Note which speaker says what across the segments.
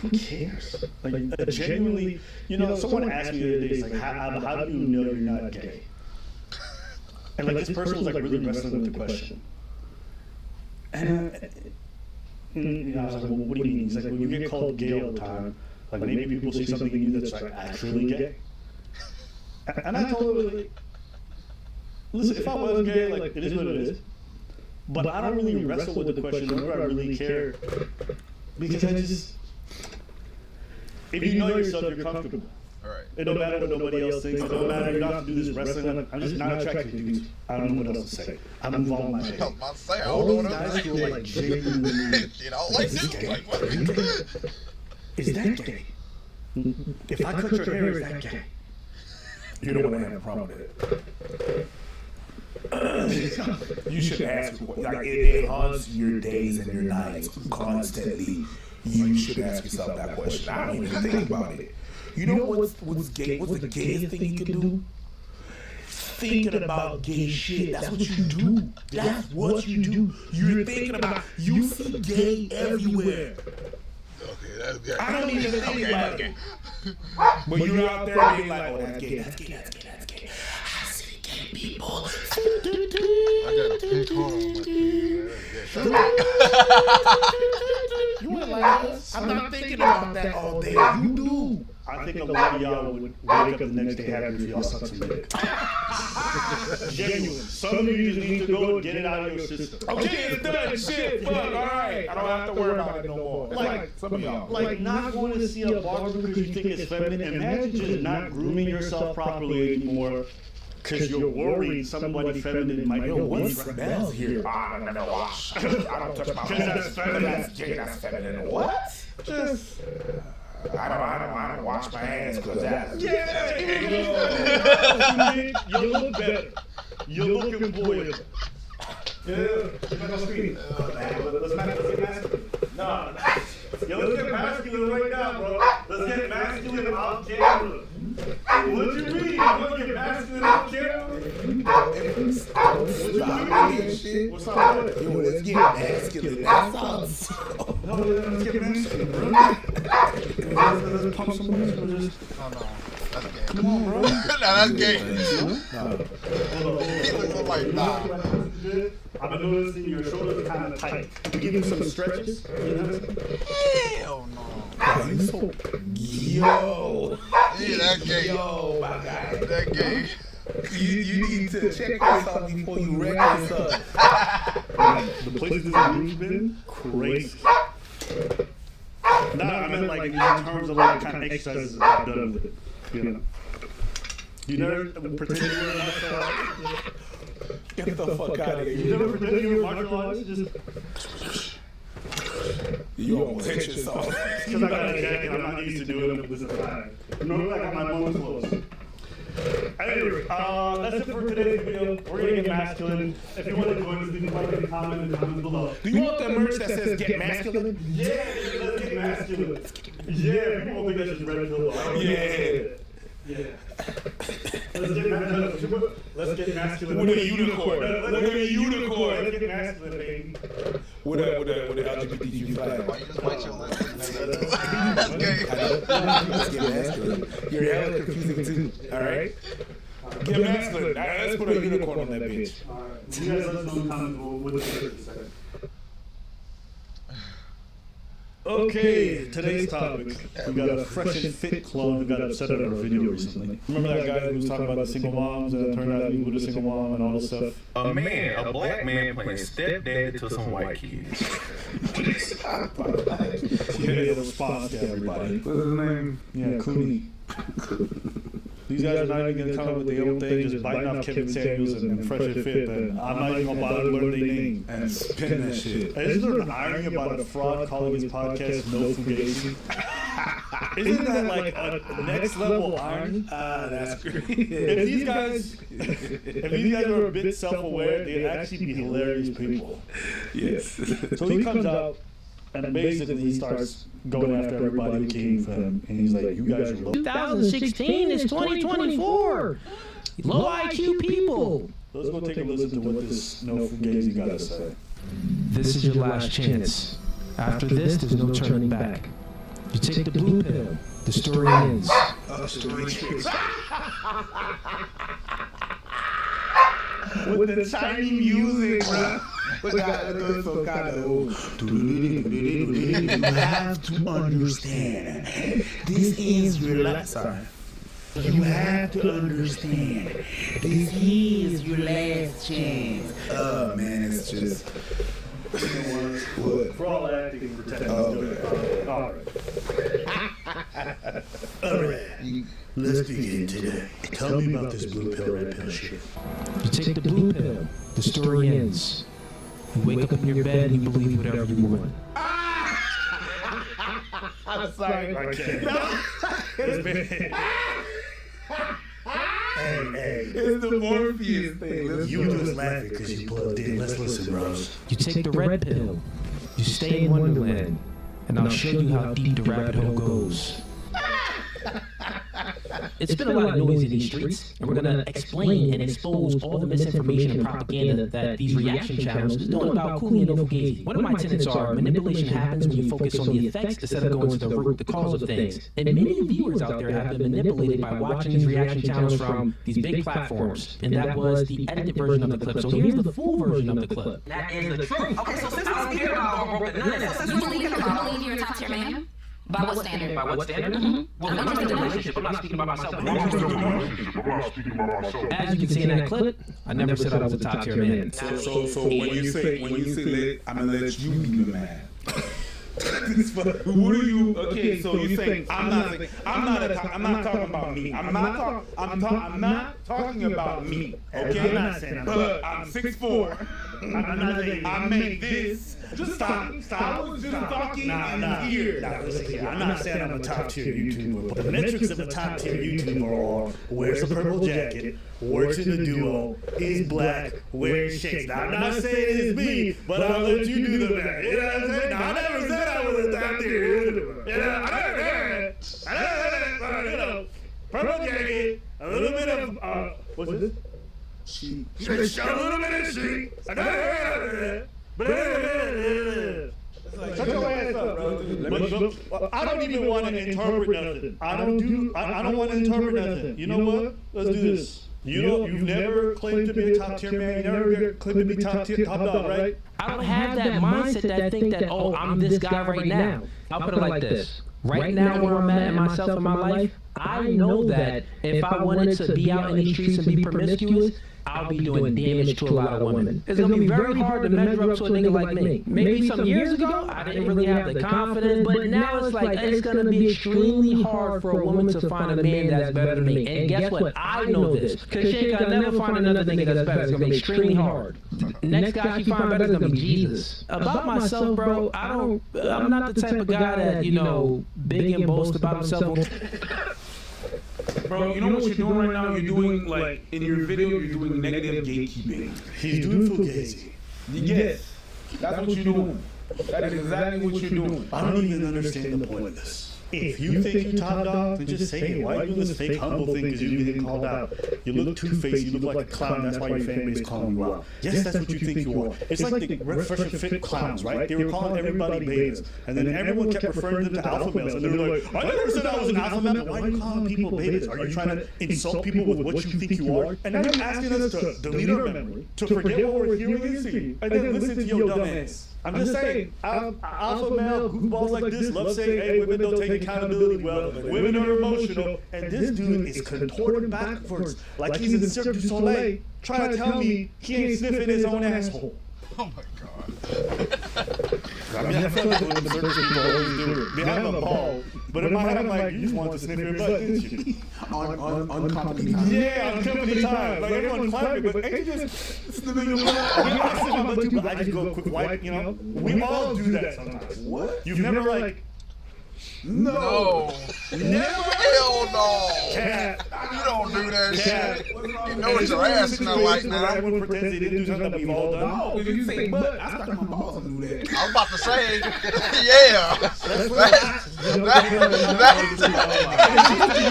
Speaker 1: who cares? Like, genuinely, someone asked me the other day, it's like, how do you know you're not gay? And like, this person was like really wrestling with the question. And I was like, well, what do you mean? He's like, well, you get called gay all the time. Like, maybe people say something in you that's like actually gay. And I told him, like, listen, if I was gay, like, it is what it is. But I don't really wrestle with the question, nor do I really care. Because I just, if you know yourself, you're comfortable.
Speaker 2: Right.
Speaker 1: It don't matter what nobody else thinks. It don't matter. You don't have to do this wrestling. I'm just not attracted to dudes. I don't know what else to say. I'm involved in my day.
Speaker 2: All these
Speaker 1: guys feel like genuinely.
Speaker 2: Like dude. Like what?
Speaker 1: Is that gay? If I cut your hair, is that gay?
Speaker 3: You don't want to have a problem with it. You should ask. Like it haunts your days and your nights constantly. You should ask yourself that question. I don't even think about it. You know what's gay? What's the gayest thing you can do? Thinking about gay shit. That's what you do. That's what you do. You're thinking about. You see gay everywhere.
Speaker 2: Okay, that's gay.
Speaker 3: I don't even think about it. But you're out there being like, oh, that's gay, that's gay, that's gay, that's gay. I see gay people.
Speaker 2: I got a pink heart on my TV.
Speaker 3: You ain't like us. I'm not thinking about that all day. You do.
Speaker 1: I think a lot of y'all would wake up the next day happy if y'all suck some dick. Genuine. Some of you just need to go and get it out of your system.
Speaker 3: Okay, it's done. Shit, fuck, all right. I don't have to worry about it no more. Like some of y'all.
Speaker 1: Like not going to see a barber because you think it's feminine. Imagine just not grooming yourself properly anymore because you're worried somebody feminine might know
Speaker 3: what's smells here. I don't touch my hair. That's feminine. That's gay. That's feminine. What? Just. I don't wash my hands because that's...
Speaker 1: Yeah! You look better. You're looking boiled. Yeah. Let's get masculine. No. Let's get masculine right now, bro. Let's get masculine off camera. What you mean? You want to get masculine off camera? What's up?
Speaker 3: Yo, let's get masculine. That sounds...
Speaker 1: No, let's get masculine, bro. Let's pump some muscles.
Speaker 2: Oh, no. That's gay.
Speaker 1: Come on, bro.
Speaker 2: No, that's gay.
Speaker 1: No.
Speaker 2: He looks like, nah.
Speaker 1: I've been noticing your shoulders are kind of tight. You give him some stretches?
Speaker 2: Hell no.
Speaker 3: Yo.
Speaker 2: Yeah, that's gay.
Speaker 3: Yo, my guy.
Speaker 2: That gay.
Speaker 3: You need to check yourself before you wreck yourself.
Speaker 1: The places you've been, crazy. Nah, I mean like in terms of like kind of exercises I've done with it. You never pretend you were like
Speaker 3: Get the fuck out of here.
Speaker 1: You never pretend you were martial arts? Just...
Speaker 3: You almost hit yourself.
Speaker 1: Because I got a jacket, I'm not used to doing it with this time. I got my mom's clothes. Anyway, that's it for today's video. We're going to get masculine. If you want to join us, leave a like and comment in the comments below.
Speaker 3: Do you want the merch that says get masculine?
Speaker 1: Yeah, let's get masculine. Yeah, people think that's just red pill. Yeah. Let's get masculine.
Speaker 3: With a unicorn.
Speaker 1: Let's get masculine, baby.
Speaker 3: With a LGBTQ flag.
Speaker 2: Why you just bite your lip? That's gay.
Speaker 3: Let's get masculine. You're hella confusing too. Alright? Get masculine. Let's put a unicorn on that bitch.
Speaker 1: Alright. You guys let us know in the comments what the shirt is. Okay, today's topic. We got a fresh and fit clone who got upset at our video recently. Remember that guy who was talking about the single moms that turned out he was a single mom and all this stuff?
Speaker 4: A black man playing stepdad to some white kids.
Speaker 1: He made a response to everybody.
Speaker 3: What's his name?
Speaker 1: Yeah, Cooney. These guys are not even going to come up with their own thing, just biting off Kevin Samuels and Fresh and Fit, and I'm not even going to bother to learn their name.
Speaker 3: And spin that shit.
Speaker 1: Isn't there an irony about a fraud calling his podcast No Fugazi? Isn't that like a next level irony?
Speaker 3: That's great.
Speaker 1: If these guys were a bit self-aware, they'd actually be hilarious people.
Speaker 3: Yes.
Speaker 1: So he comes out, and basically he starts going after everybody who came for him, and he's like, you guys are low.
Speaker 5: 2016 is 2024. Low IQ people.
Speaker 1: Let's go take a listen to what this No Fugazi got to say.
Speaker 5: This is your last chance. After this, there's no turning back. You take the blue pill. The story ends.
Speaker 3: With the tiny music, bro. You have to understand. This is your last time. You have to understand. This is your last chance. Oh man, it's just. What?
Speaker 1: For all acting, pretend.
Speaker 3: Oh,
Speaker 1: All right. Let's begin today. Tell me about this blue pill, red pill shit.
Speaker 5: You take the blue pill. The story ends. You wake up in your bed and you believe whatever you want.
Speaker 3: I'm sorry.
Speaker 1: Hey,
Speaker 3: It's the Morpheus thing.
Speaker 1: you just laughing because you plugged in. Let's listen, bros.
Speaker 5: You take the red pill. You stay in Wonderland. And I'll show you how deep the rabbit hole goes. It's been a lot of noise in these streets, and we're going to explain and expose all the misinformation and propaganda that these reaction channels is doing about Cooley and Fugazi. One of my tenets are manipulation happens when you focus on the effects instead of going to the root, the cause of things. And many viewers out there have been manipulated by watching these reaction channels from these big platforms, and that was the edited version of the clip. So here's the full version of the clip. That is the truth.
Speaker 6: Okay, so since we speaking about you believe you're a top tier man? By what standard?
Speaker 5: By what standard? Well, when it comes to the relationship, I'm not speaking about myself. As you can see in that clip, I never said I was a top tier man.
Speaker 3: So when you say I'm gonna let you be the man. What are you? Okay, so you think I'm not talking about me. I'm not talking about me. Okay,
Speaker 1: I'm not saying I'm
Speaker 3: but I'm 6'4".
Speaker 1: I'm not saying
Speaker 3: I make this. Just stop. I was just talking in here.
Speaker 1: I'm not saying I'm a top tier YouTuber, but the metrics of a top tier YouTuber are wears a purple jacket, works in a duo, is black, wears shades. Now, I'm not saying it's me, but I'll let you do the math. You know what I'm saying? Now, I never said I was a top tier YouTuber. You know, I never purple jacket, a little bit of, what's this? She. A little bit of she. Shut your ass up, bro. But I don't even want to interpret nothing. I don't want to interpret nothing. You know what? Let's do this. You've never claimed to be a top tier man. You never claimed to be top dog, right?
Speaker 5: I don't have that mindset that think that, oh, I'm this guy right now. I'll put it like this. Right now, where I'm at in myself in my life, I know that if I wanted to be out in the streets and be promiscuous, I'll be doing damage to a lot of women. It's gonna be very hard to measure up to a nigga like me. Maybe some years ago, I didn't really have the confidence, but now it's like, it's gonna be extremely hard for a woman to find a man that's better than me. And guess what? I know this. Cause she ain't gonna never find another nigga that's better. It's gonna be extremely hard. Next guy she find better is gonna be Jesus. About myself, bro, I'm not the type of guy that, big and boast about himself.
Speaker 3: Bro, you know what you're doing right now? You're doing, like, in your video, you're doing negative gatekeeping.
Speaker 1: He's doing Fugazi.
Speaker 3: Yes, that's what you're doing. That is exactly what you're doing.
Speaker 1: I don't even understand the point of this. If you think you're top dog, then just say it. Why are you doing this fake humble thing because you're getting called out? You look two-faced, you look like a clown, that's why your fan base is calling you out. Yes, that's what you think you are. It's like the Fresh and Fit clowns, right? They were calling everybody betas. And then everyone kept referring them to alpha males. And they were like, I never said I was an alpha male. Why are you calling people betas? Are you trying to insult people with what you think you are? And now you're asking us to delete our memory, to forget what we're hearing and seeing, and then listen to your dumb ass. I'm just saying, alpha male goofballs like this love saying, hey, women don't take accountability well, women are emotional, and this dude is contorted backwards like he's in Cirque du Soleil trying to tell me he ain't sniffing his own asshole.
Speaker 2: Oh my God.
Speaker 1: I mean, I feel like when the circus people always do it. They have a ball, but in my head I'm like, you just wanted to sniff your butt, didn't you?
Speaker 3: On company time.
Speaker 1: Yeah, on company time. Like everyone's clapping, but ain't you just sniffing your butt? I sniff my butt too, but I just go a quick wipe, We all do that sometimes.
Speaker 3: What?
Speaker 1: You've never like...
Speaker 2: No.
Speaker 1: Never?
Speaker 2: Hell no.
Speaker 1: Cat.
Speaker 2: You don't do that
Speaker 1: Cat.
Speaker 2: shit. You know what your ass smell like now.
Speaker 1: Everyone pretends they didn't do something that we've all done.
Speaker 3: No, because you say butt. I stuck my balls and do that.
Speaker 2: I was about to say, yeah.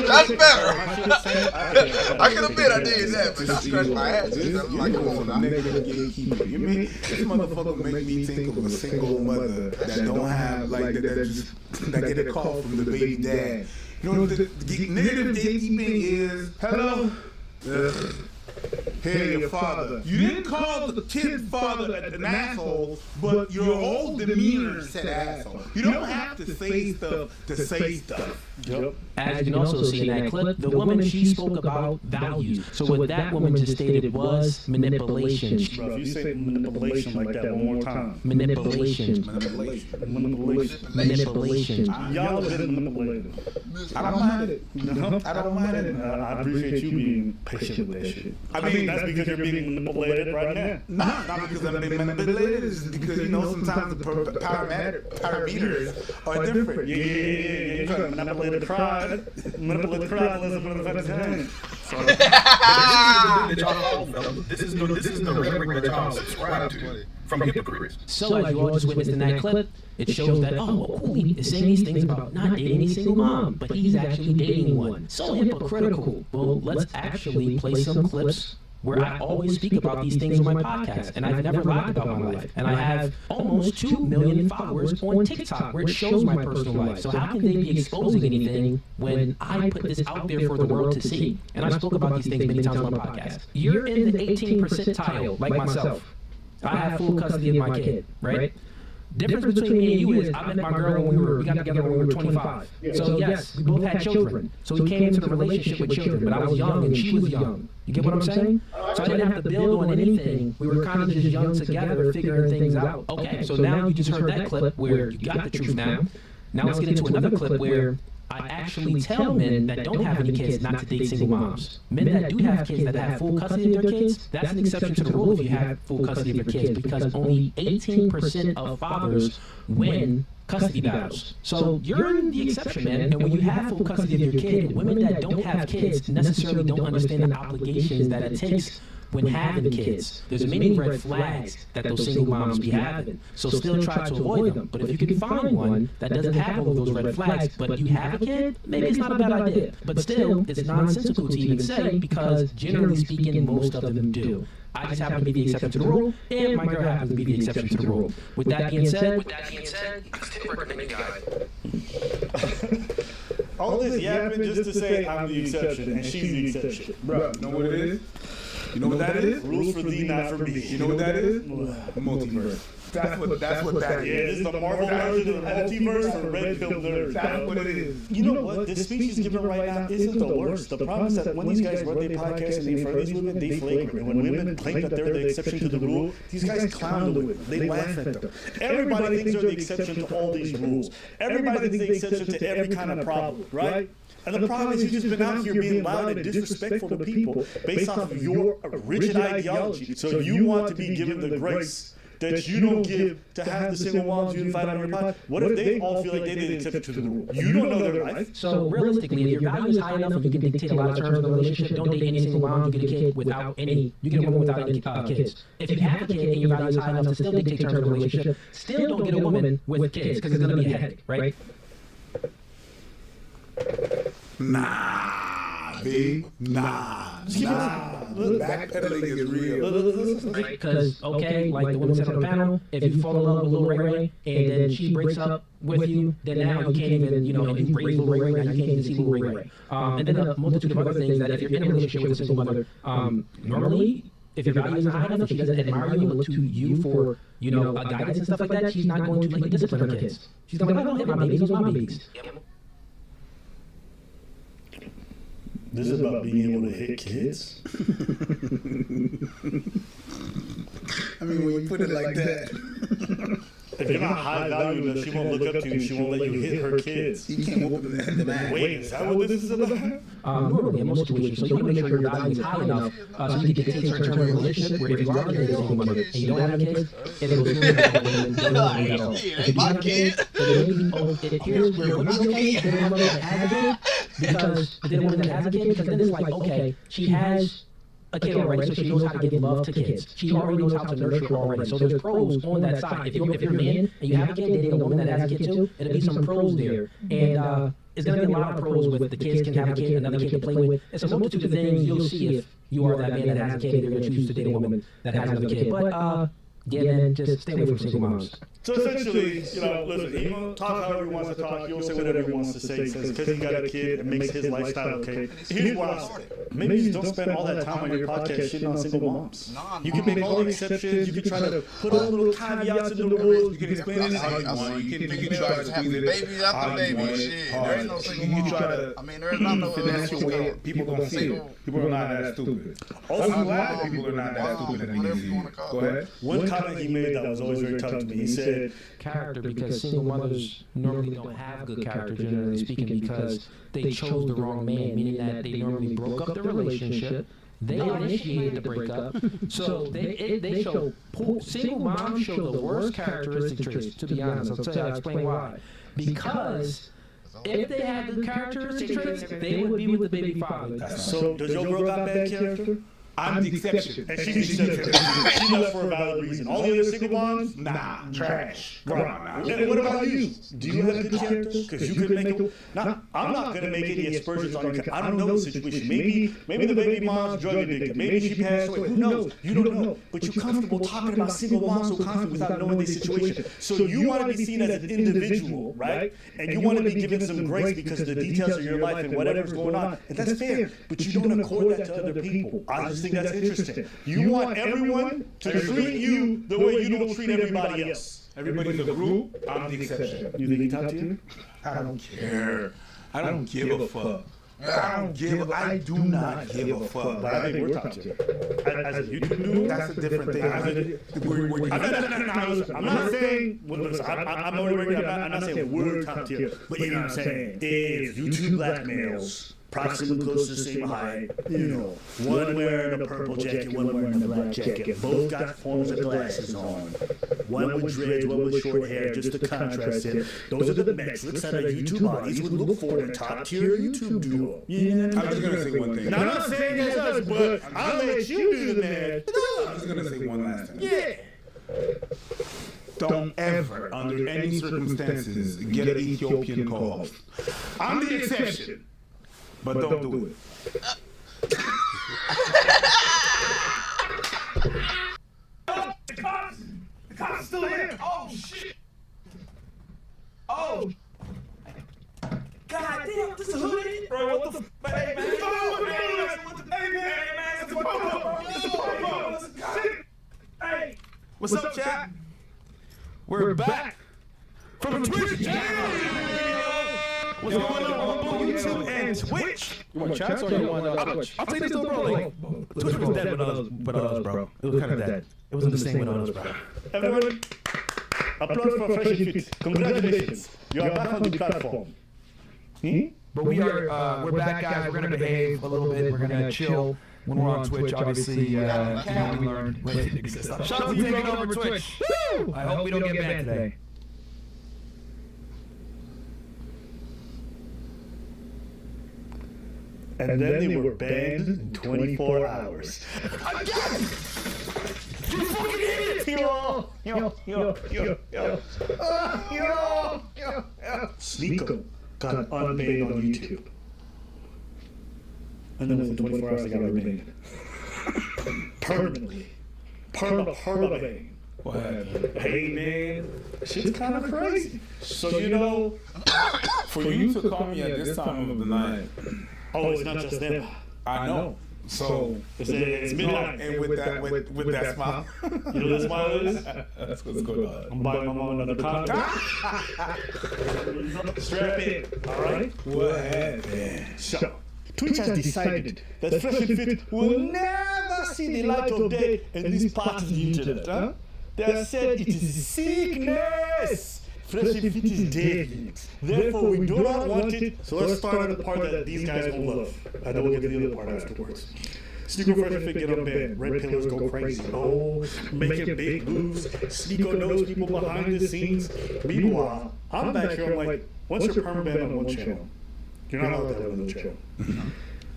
Speaker 2: That's better. I can admit I did that, but I scratched my ass. I'm like, come on now.
Speaker 3: Negative gatekeeper. You mean this motherfucker make me think of a single mother that don't have like that get a call from the baby dad. You know what the negative gatekeeping is? Hello. Hey, your father. You didn't call the kid's father an asshole, but your whole demeanor said asshole. You don't have to say stuff to say stuff.
Speaker 1: Yep.
Speaker 5: As you can also see in that clip, the woman, she spoke about values. So what that woman just stated was manipulation.
Speaker 1: Bro, if you say manipulation like that one more time.
Speaker 5: Manipulation.
Speaker 1: Manipulation. Y'all have been manipulated.
Speaker 3: I don't mind it.
Speaker 1: I don't mind it. I appreciate you being patient with that shit. I mean, that's because you're being manipulated right now.
Speaker 3: Not because I'm being manipulated, it's because, you know, sometimes the parameters are different.
Speaker 1: Yeah. You're trying to manipulate the crowd. Manipulate the crowd, listen to the facts hand.
Speaker 4: This is the rhetoric that y'all subscribe to from hypocrites.
Speaker 5: So as you all just witnessed in that clip, it shows that, oh, well, Cooley is saying these things about not dating any single mom, but he's actually dating one. So hypocritical. Well, let's actually play some clips where I always speak about these things on my podcast, and I've never lied about my life. And I have almost 2 million followers on TikTok where it shows my personal life. So how can they be exposing anything when I put this out there for the world to see? And I spoke about these things many times on my podcast. You're in the 18th percentile, like myself. I have full custody of my kid, right? Difference between me and you is I met my girl when we got together when we were 25. So yes, we both had children. So we came into the relationship with children, but I was young and she was young. You get what I'm saying? So I didn't have to build on anything. We were kind of just young together, figuring things out. Okay, so now you just heard that clip where you got the truth now. Now let's get into another clip where I actually tell men that don't have any kids not to date single moms. Men that do have kids that have full custody of their kids, that's an exception to the rule if you have full custody of your kids, because only 18% of fathers win custody battles. So you're in the exception, man. And when you have full custody of your kid, women that don't have kids necessarily don't understand the obligations that it takes when having kids. There's many red flags that those single moms be having. So still try to avoid them. But if you can find one that doesn't have all of those red flags, but you have a kid, maybe it's not a bad idea. But still, it's nonsensical to even say, because generally speaking, most of them do. I just happen to be the exception to the rule, and my girl happens to be the exception to the rule. With that being said, I still recommend you guys.
Speaker 1: All this yapping just to say I'm the exception and she's the exception.
Speaker 3: Bro, you know what it is? You know what that is?
Speaker 1: Rules for thee, not for me.
Speaker 3: You know what that is? Multiverse. That's what that is.
Speaker 1: Yeah, this is the Marvel version of the multiverse for red pill nerds.
Speaker 3: That's what it is.
Speaker 1: You know what? This speech is given right now isn't the worst. The problem is that when these guys run their podcast and they refer to these women, they flagrant. And when women claim that they're the exception to the rule, these guys clown the women. They laugh at them. Everybody thinks they're the exception to all these rules. Everybody thinks they're the exception to every kind of problem, right? And the problem is you've just been out here being loud and disrespectful to people based off of your rigid ideology. So you want to be given the grace that you don't give to have the single moms you invite on your pod. What if they all feel like they did exception to the rule? You don't know their life.
Speaker 5: So realistically, if your value is high enough and you can dictate a lot of terms in the relationship, don't date any single mom. You get a kid without any. You get a woman without any kids. If you have a kid and your value is high enough to still dictate terms in the relationship, still don't get a woman with kids because it's going to be a headache, right?
Speaker 3: Nah, B. Nah. Backpedaling is real.
Speaker 5: Because, okay, like the woman said on the panel, if you fall in love with Lil Ray Ray and then she breaks up with you, then now you can't even, and you raise Lil Ray Ray, now you can't even see Lil Ray Ray. And then a multitude of other things that if you're in a relationship with a single mother, normally, if your value is high enough, if she doesn't admire you and look to you for, guidance and stuff like that, she's not going to like discipline her kids. She's going to be like, I don't hit my babies, those are my babies.
Speaker 1: This is about being able to hit kids.
Speaker 3: I mean, when you put it like that.
Speaker 1: If you're not high value enough, she won't look up to you. She won't let you hit her kids.
Speaker 3: You can't whoop them in the back.
Speaker 1: Wait, is that what this is about?
Speaker 5: Normally, in most situations, so you want to make sure your value is high enough so you can dictate certain terms of a relationship where if you are dating a single mother and you don't have any kids, it will smooth out the women don't know at all. If you do have kids, then maybe it appears where women okay, then a woman that has a kid, because then a woman that has a kid, because then it's like, okay, she has a kid already, so she knows how to give love to kids. She already knows how to nurture already. So there's pros on that side. If you're a man and you have a kid dating a woman that has a kid too, it'll be some pros there. And it's gonna be a lot of pros with the kids can have a kid, another kid to play with. It's a multitude of things you'll see if you are that man that has a kid. You're gonna choose to date a woman that has another kid. But yeah, man, just stay away from single moms.
Speaker 1: So essentially, listen, he will talk however he wants to talk. He'll say whatever he wants to say. He says because he got a kid, it makes his lifestyle okay. Here's what I maybe you don't spend all that time on your podcast shitting on single moms. You can make all the exceptions. You can try to put all the little caveats in the rules. You can explain it how you want.
Speaker 2: You can try to have baby after baby. Shit, there ain't no single mom. I mean, there's not no
Speaker 3: finesse your way. People don't see it. People are not that stupid. I'm glad people are not that stupid anymore. Go ahead.
Speaker 1: One comment he made that was always very tough to me. He said,
Speaker 5: character, because single mothers normally don't have good character, generally speaking, because they chose the wrong man, meaning that they normally broke up the relationship. They initiated the breakup, so they show single moms show the worst characteristic traits. To be honest, I'll explain why. Because if they had good characteristic traits, they would be with the baby father.
Speaker 1: so does your girl got bad character?
Speaker 3: I'm the exception.
Speaker 1: And she's the exception. She left for a valid reason. All the other single moms?
Speaker 3: Nah, trash. Come on now.
Speaker 1: And what about you? Do you have good character? Because you could make it. I'm not going to make any aspersions on you. I don't know the situation. Maybe the baby mom's drug addicted. Maybe she passed away. Who knows? You don't know. But you're comfortable talking about single moms so confident without knowing the situation. So you want to be seen as an individual, right? And you want to be given some grace because of the details of your life and whatever's going on. And that's fair. But you don't accord that to other people. I just think that's interesting. You want everyone to treat you the way you don't treat everybody else.
Speaker 3: Everybody's a group. I'm the exception.
Speaker 1: You think he top tier?
Speaker 3: I don't care. I don't give a fuck. I do not give a fuck.
Speaker 1: But I think we're top tier. As a YouTube dude,
Speaker 3: That's a different thing.
Speaker 1: I'm not saying. I'm not saying we're top tier. But you know what I'm saying? If YouTube black males, approximately close to the same height, one wearing a purple jacket, one wearing a black jacket, both got forms of glasses on, one with dreads, one with short hair, just to contrast it. Those are the metrics that a YouTube audience would look for in a top tier YouTube duo.
Speaker 3: I'm just gonna say one thing.
Speaker 1: Now, I'm not saying it's us, but I'll let you do the math.
Speaker 3: I'm just gonna say one last thing.
Speaker 1: Yeah.
Speaker 3: Don't ever, under any circumstances, get an Ethiopian co-host. I'm the exception, but don't do it.
Speaker 4: The cops still here. Oh shit. Oh. God damn, this is hoodie, bro. What the hey man? Hey, what's up, chat? We're back from Twitch channel. What's going on YouTube and Twitch?
Speaker 5: You want chats or you want Twitch?
Speaker 4: I'll take this to bro. Like, Twitch was dead with us, bro. It was kind of dead. It wasn't the same with us, bro.
Speaker 1: Everyone, applause for Fresh and Fit. Congratulations. You are back on the platform.
Speaker 4: But we're back, guys. We're gonna behave a little bit. We're gonna chill when we're on Twitch. Obviously, we learned. Shout out to taking over Twitch. Woo! I hope we don't get banned today.
Speaker 1: And then they were banned in 24 hours.
Speaker 4: Again! You fucking idiot!
Speaker 1: Sneeko got unbanned on YouTube. And then within 24 hours, they got rebanned. Permanently. Perma-ban.
Speaker 3: What happened?
Speaker 1: Hey, man. Shit's kind of crazy. So,
Speaker 3: For you to call me at this time of the night,
Speaker 1: oh, it's not just them.
Speaker 3: I know. So
Speaker 1: It's midnight.
Speaker 3: and with that smile,
Speaker 1: You know what that smile is?
Speaker 3: that's what's going on.
Speaker 1: I'm buying my mom another condom. Strap in, all right?
Speaker 3: What happened?
Speaker 1: So, Twitch has decided that Fresh and Fit will never see the light of day in this part of the internet. Huh? They have said it is a sickness. Fresh and Fit is dead. Therefore, we do not want it. So let's start on the part that these guys will love. And then we'll get to the other part afterwards. Sneeko Fresh and Fit get unbanned. Red pillars go crazy. Oh, making big moves. Sneeko knows people behind the scenes. Meanwhile, I'm back here. I'm like, once you're permaban on one channel, you're not allowed to have another channel.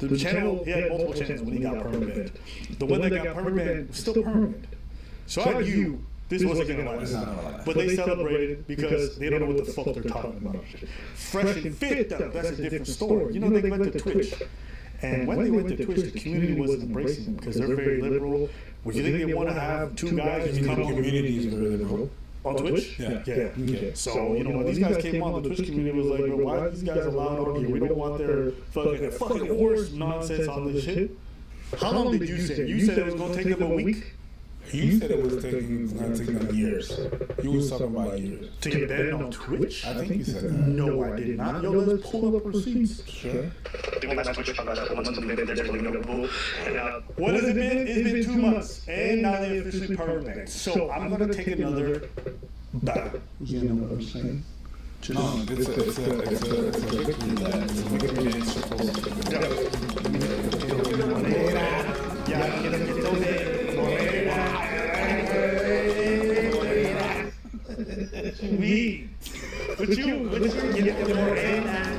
Speaker 1: The channel, he had multiple channels when he got permanent. The one that got permanent was still permanent. So I knew this wasn't going to last. But they celebrated because they don't know what the fuck they're talking about. Fresh and Fit, though, that's a different story. You know, they went to Twitch. And when they went to Twitch, the community wasn't embracing them because they're very liberal. Would you think they want to have two guys
Speaker 3: The
Speaker 1: come
Speaker 3: community is very liberal.
Speaker 1: on Twitch?
Speaker 3: Yeah.
Speaker 1: Okay. So, you know, when these guys came on, the Twitch community was like, bro, why are these guys allowed on here? We don't want their fucking horse nonsense on this shit. How long did you say? You said it was going to take them a week
Speaker 3: You said it was going to take them years. You was talking about years.
Speaker 1: to get banned on Twitch?
Speaker 3: I think you said that.
Speaker 1: No, I did not. Yo, let's pull up receipts.
Speaker 3: Sure.
Speaker 1: What has it been? It's been 2 months, and now they officially permanent. So I'm gonna take another battle. You know what I'm saying?
Speaker 3: No, it's a victory lap. It's a victory that's supposed
Speaker 1: Me. But you get the morena.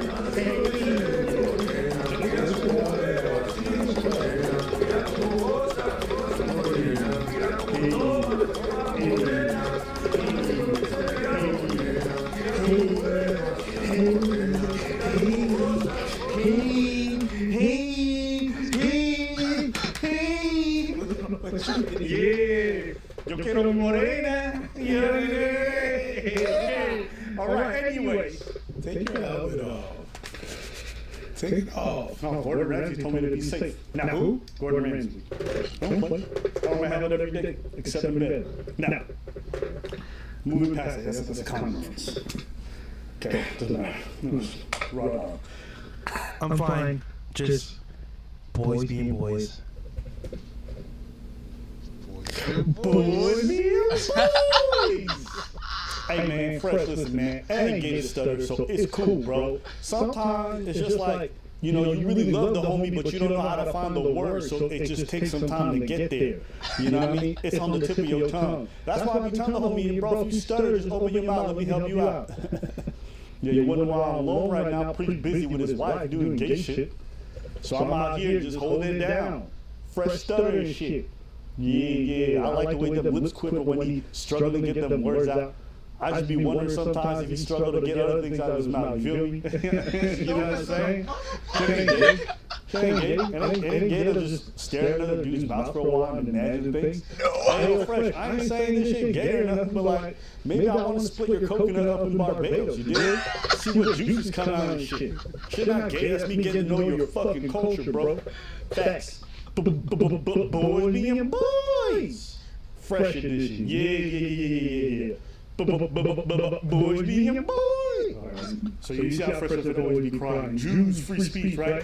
Speaker 1: Yeah, yo quiero morena. Yeah. All right. Anyways,
Speaker 3: Take your helmet off. Take it off.
Speaker 1: no, Gordon Ramsay told me to be safe. Now who? Gordon Ramsay. Don't play. I wear my helmet every day, except in bed. Now, moving past it. That's a common sense. Okay, doesn't matter. Raw.
Speaker 4: I'm fine. Just boys being boys.
Speaker 1: Boys being boys. Hey man, fresh, listen man, I ain't gay to stutter, so it's cool, bro. Sometimes it's just like, you know, you really love the homie, but you don't know how to find the words, so it just takes some time to get there. You know what I mean? It's on the tip of your tongue. That's why I be telling the homie, bro, if you stutter, just open your mouth, let me help you out. Yeah, you wonder why I'm alone right now, pretty busy with his wife doing gay shit. So I'm out here just holding it down. Fresh stuttering shit. Yeah, I like the way the lips quiver when he struggling to get them words out. I just be wondering sometimes if he struggle to get other things out of his mouth. You feel me? You know what I'm saying? Shit ain't gay. Shit ain't gay. It ain't gay to just stare at another dude's mouth for a while and imagine things. Hey, yo, fresh. I ain't saying this shit gay or nothing, but like, maybe I want to split your coconut up in Barbados. You dig? See what juices come out and shit. Shit not gay. That's me getting to know your fucking culture, bro. Facts. Boys being boys. Fresh edition. Yeah. Boys being boys. So you see how fresh would always be crying. Jews, free speech, right?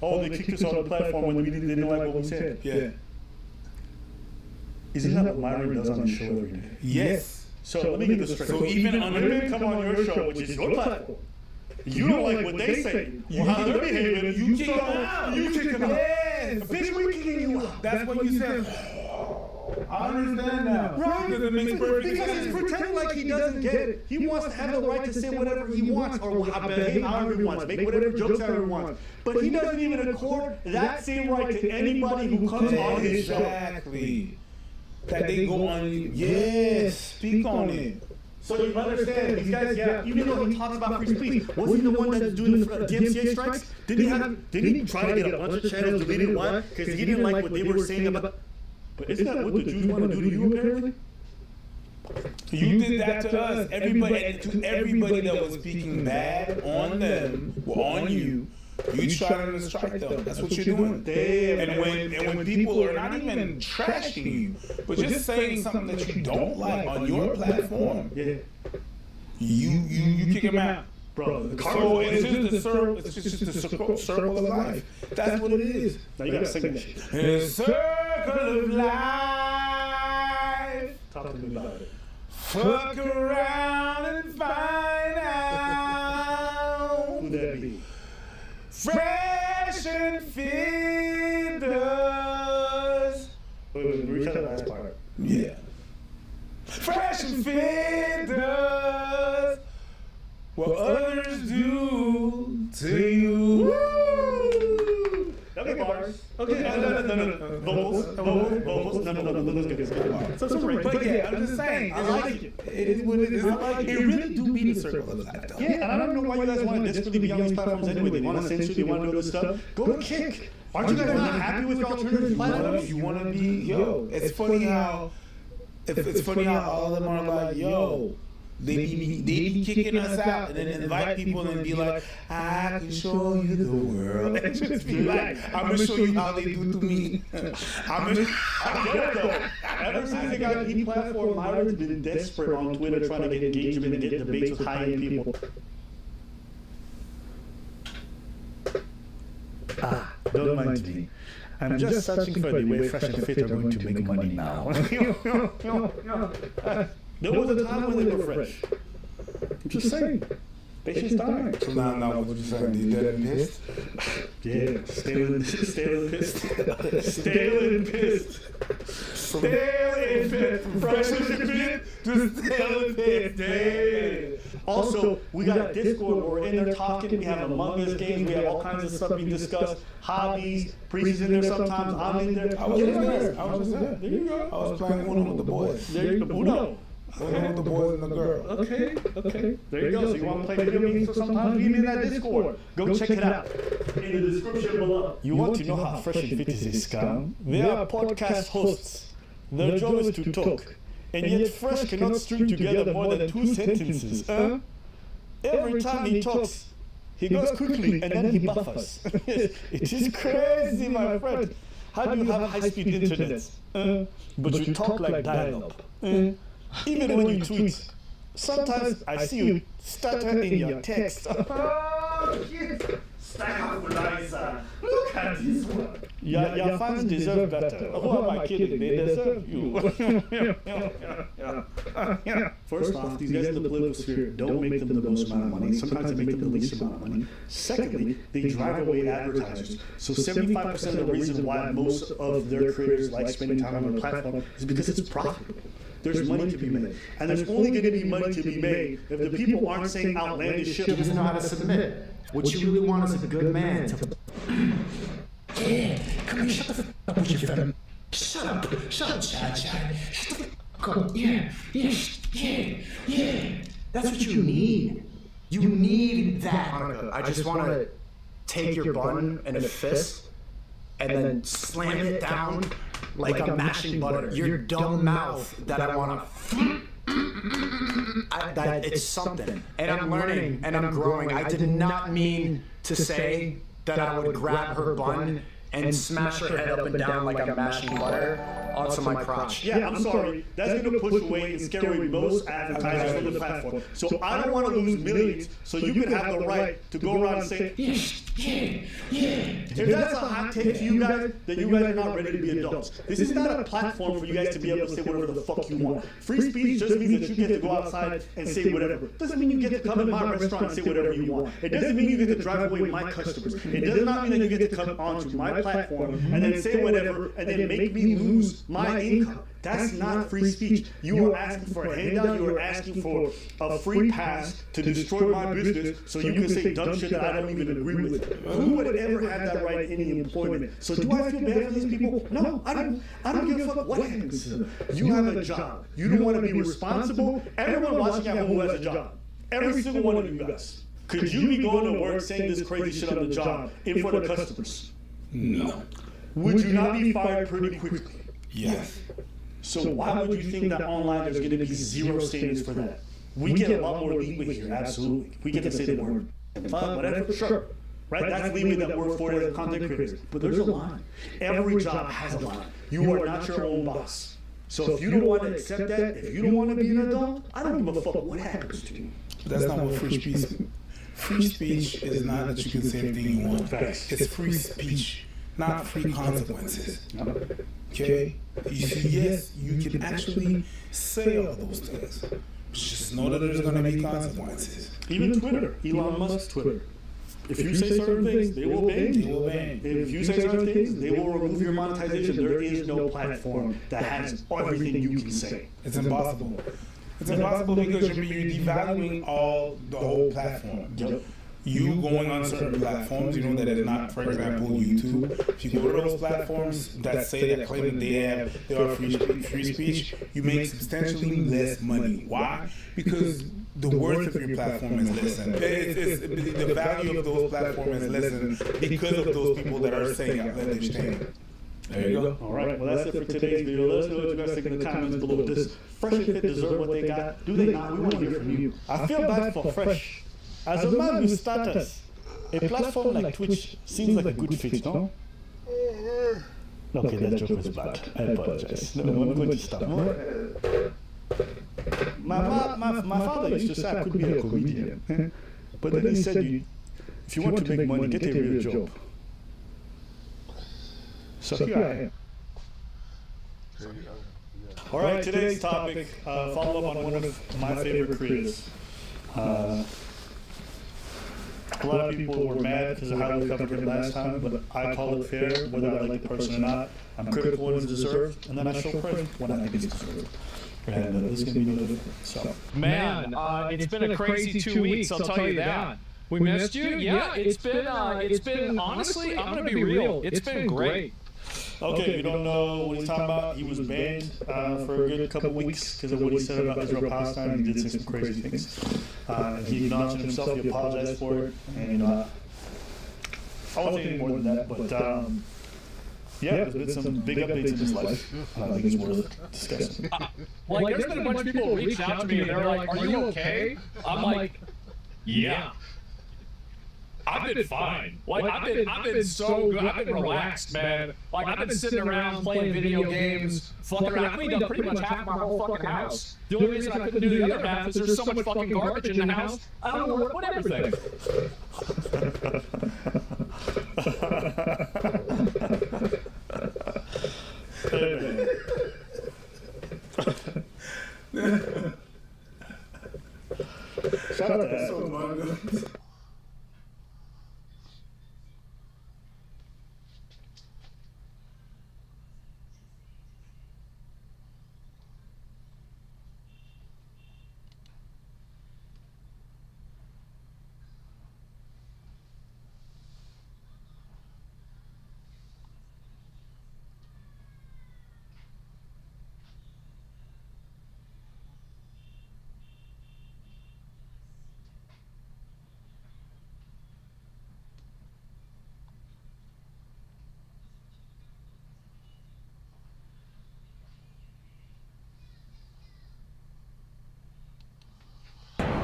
Speaker 1: Oh, they kicked us on the platform when we didn't like what we said.
Speaker 3: Yeah.
Speaker 1: Isn't that what Myron does on the show every day?
Speaker 3: Yes.
Speaker 1: So let me get this straight. So even women come on your show, which is your platform. You don't like what they say. You how they're behaving. You kick them out. You kick them out.
Speaker 3: Yes.
Speaker 1: Bitch, we kicking you out.
Speaker 3: That's what you said. I understand now.
Speaker 1: Right?
Speaker 3: Because it makes perfect
Speaker 1: Because he's
Speaker 3: sense.
Speaker 1: pretending like he doesn't get it. He wants to have the right to say whatever he wants or behave however he wants, make whatever jokes however he wants. But he doesn't even accord that same right to anybody who comes on his show.
Speaker 3: Exactly. That they go on. Yes. Speak on it.
Speaker 1: So you understand, these guys, yeah, even though he talks about free speech, wasn't he the one that's doing the DMCA strikes? Didn't he try to get a bunch of channels deleted? Why? Because he didn't like what they were saying about. But isn't that what the Jews want to do to you, apparently?
Speaker 3: You did that to us. Everybody, to everybody that was speaking bad on them, or on you, you trying to strike them. That's what you're doing.
Speaker 1: Damn.
Speaker 3: And when people are not even trashing you, but just saying something that you don't like on your platform,
Speaker 1: Yeah.
Speaker 3: you kick them out.
Speaker 1: Bro, the
Speaker 3: So
Speaker 1: car
Speaker 3: it's just the circle. It's just the circle of life. That's what it is.
Speaker 1: Now you gotta sing that shit.
Speaker 3: The circle of life.
Speaker 1: Talk to me about it.
Speaker 3: Fuck around and find out.
Speaker 1: Who that be?
Speaker 3: Fresh and Finders.
Speaker 1: Wait, retell the last part.
Speaker 3: Yeah. Fresh and Finders. What others do to you.
Speaker 1: Woo! Okay, Okay, no. Vocals. No, let's get this. So right.
Speaker 3: But yeah, I'm just saying.
Speaker 1: I like it.
Speaker 3: It is what it is. It really do be the circle of life, though.
Speaker 1: Yeah, and I don't know why you guys want to desperately be on these platforms anyway. They want to censor, they want to do this stuff. Go to Kick. Aren't you guys not happy with your alternative platforms?
Speaker 3: You want to be, it's funny how all of them are like, they be kicking us out and then invite people and be like, I can show you the world. And just be like, I'm going to show you how they do to me.
Speaker 1: I get it though. Ever since they got any platform, Myron's been desperate on Twitter trying to get engagement and get debates with high-end people. Don't mind me. I'm just searching for the way Fresh and Fit are going to make money now. There was a time when they were fresh. I'm just saying. They should start.
Speaker 3: So now what you saying? They dead and pissed?
Speaker 1: Yeah, stale and pissed. Stale and pissed. From Fresh and Fit to stale and pissed. Also, we got a Discord where we're in there talking. We have Among Us games. We have all kinds of stuff being discussed. Hobbies. Priest is in there sometimes. I'm in there.
Speaker 3: I was just there. There you go. I was playing Uno with the boys.
Speaker 1: There you go. Uno.
Speaker 3: With the boys and the girl.
Speaker 1: Okay. There you go. So you want to play video games for sometimes? Be in that Discord. Go check it out in the description below. You want to know how Fresh and Fit is a scam? They are podcast hosts. Their job is to talk. And yet Fresh cannot string together more than 2 sentences. Every time he talks, he goes quickly and then he buffers. It is crazy, my friend. How do you have high-speed internet? But you talk like dial-up. Even when you tweet, sometimes I see you stutter in your text. Oh, yes. Look at this one. Your fans deserve better. Who am I kidding? They deserve you. First off, these guys in the political sphere don't make them the most amount of money. Sometimes they make them the least amount of money. Secondly, they drive away advertisers. So 75% of the reason why most of their creators like spending time on their platform is because it's profitable. There's money to be made. And there's only going to be money to be made if the people aren't saying outlandish shit.
Speaker 7: He doesn't know how to submit. What you really want is a good man to... Yeah, come here, shut the f*** up with your fella. Shut up, Chad. Shut the f*** up. Yeah. That's what you need. You need that.
Speaker 8: Monica, I just want to take your bun in a fist and then slam it down like I'm mashing butter. Your dumb mouth that I want to... That it's something. And I'm learning and I'm growing. I did not mean to say that I would grab her bun and smash her head up and down like I'm mashing butter onto my crotch.
Speaker 1: Yeah, I'm sorry. That's going to push away and scare away most advertisers from the platform. So I don't want to lose millions, so you can have the right to go around and say, if that's a hot take to you guys, then you guys are not ready to be adults. This is not a platform for you guys to be able to say whatever the fuck you want. Free speech just means that you get to go outside and say whatever. Doesn't mean you get to come in my restaurant and say whatever you want. It doesn't mean you get to drive away my customers. It does not mean that you get to come onto my platform and then say whatever and then make me lose my income. That's not free speech. You are asking for a handout. You are asking for a free pass to destroy my business so you can say dumb shit that I don't even agree with. Who would ever have that right in any employment? So do I feel bad for these people? No, I don't give a fuck what happens to them. You have a job. You don't want to be responsible. Everyone watching at home who has a job. Every single one of you guys. Could you be going to work saying this crazy shit on the job in front of customers?
Speaker 3: No.
Speaker 1: Would you not be fired pretty quickly?
Speaker 3: Yes.
Speaker 1: So why would you think that online there's going to be zero standards for that? We get a lot more leeway here, absolutely. We get to say the word, fun, whatever, sure. Right? That's leeway that we're afforded as content creators. But there's a line. Every job has a line. You are not your own boss. So if you don't want to accept that, if you don't want to be an adult, I don't give a fuck what happens to you.
Speaker 3: But that's not what free speech is. Free speech is not that you can say anything you want. It's free speech, not free consequences. Okay? You see, yes, you can actually say all those things. Just know that there's going to be consequences.
Speaker 1: Even Twitter, Elon Musk's Twitter. If you say certain things, they will ban you. If you say certain things, they will remove your monetization. There is no platform that has everything you can say.
Speaker 3: It's impossible. It's impossible because you're devaluing the whole platform.
Speaker 1: Yep.
Speaker 3: you going on certain platforms, you know, that is not, for example, YouTube. If you go to those platforms that say that claim that they are free speech, you make substantially less money. Why? Because the worth of your platform is lessened. The value of those platforms is lessened because of those people that are saying that they stand. There you go.
Speaker 1: All right, well, that's it for today's video. Let us know what you guys think in the comments below. Does Fresh and Fit deserve what they got? Do they not? We want to hear from you. I feel bad for Fresh. As a man with status, a platform like Twitch seems like a good fit, no? Okay, that joke was bad. I apologize. No, I'm going to stop. My father used to say I could be a comedian. But then he said, if you want to make money, get a real job. So here I am. All right, today's topic, follow up on one of my favorite creators. A lot of people were mad because of how we covered him last time, but I call it fair, whether I like the person or not. I'm critical when it's deserved, and then I show praise when I think it's deserved. And this is going to be no different. So,
Speaker 4: Man, it's been a crazy 2 weeks, I'll tell you that. We missed you? Yeah, it's been honestly, I'm going to be real, it's been great.
Speaker 1: okay, you don't know what he's talking about. He was banned for a good couple weeks because of what he said about Israel Palestine. He did say some crazy things. He acknowledged it himself. He apologized for it, and I won't say any more than that. But yeah, there's been some big updates in his life. I think it's worth discussing.
Speaker 4: Like, there's been a bunch of people who reached out to me and they're like, "Are you okay?" I'm like, "Yeah." I've been fine. Like, I've been so good. I've been relaxed, man. Like, I've been sitting around playing video games, fucking around. I cleaned up pretty much half my whole fucking house. The only reason I couldn't do the other half is there's so much fucking garbage in the house. I don't know what everything.
Speaker 1: Shout out to that.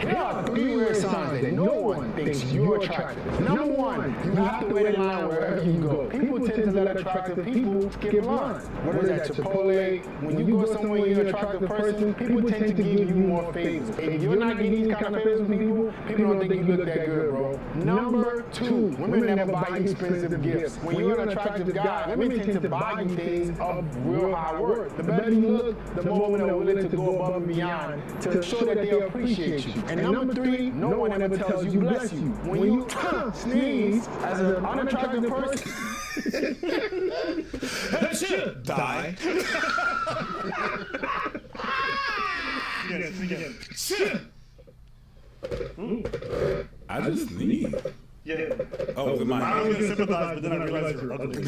Speaker 7: Here are 3 weird signs that no one thinks you're attractive. Number 1, you have to wait in line wherever you go. People tend to let attractive people skip lines. Whether it's at Chipotle, when you go somewhere you're an attractive person, people tend to give you more favors. If you're not getting these kind of favors from people, people don't think you look that good, bro. Number 2, women never buy you expensive gifts. When you're an attractive guy, women tend to buy you things of real high worth. The better you look, the more women are willing to go above and beyond to show that they appreciate you. And number 3, no one ever tells you bless you. When you sneeze as an unattractive person,
Speaker 3: Die. I just sneezed.
Speaker 1: Yeah.
Speaker 3: Oh, was it mine?
Speaker 1: I was gonna sympathize, but then I realized you're ugly.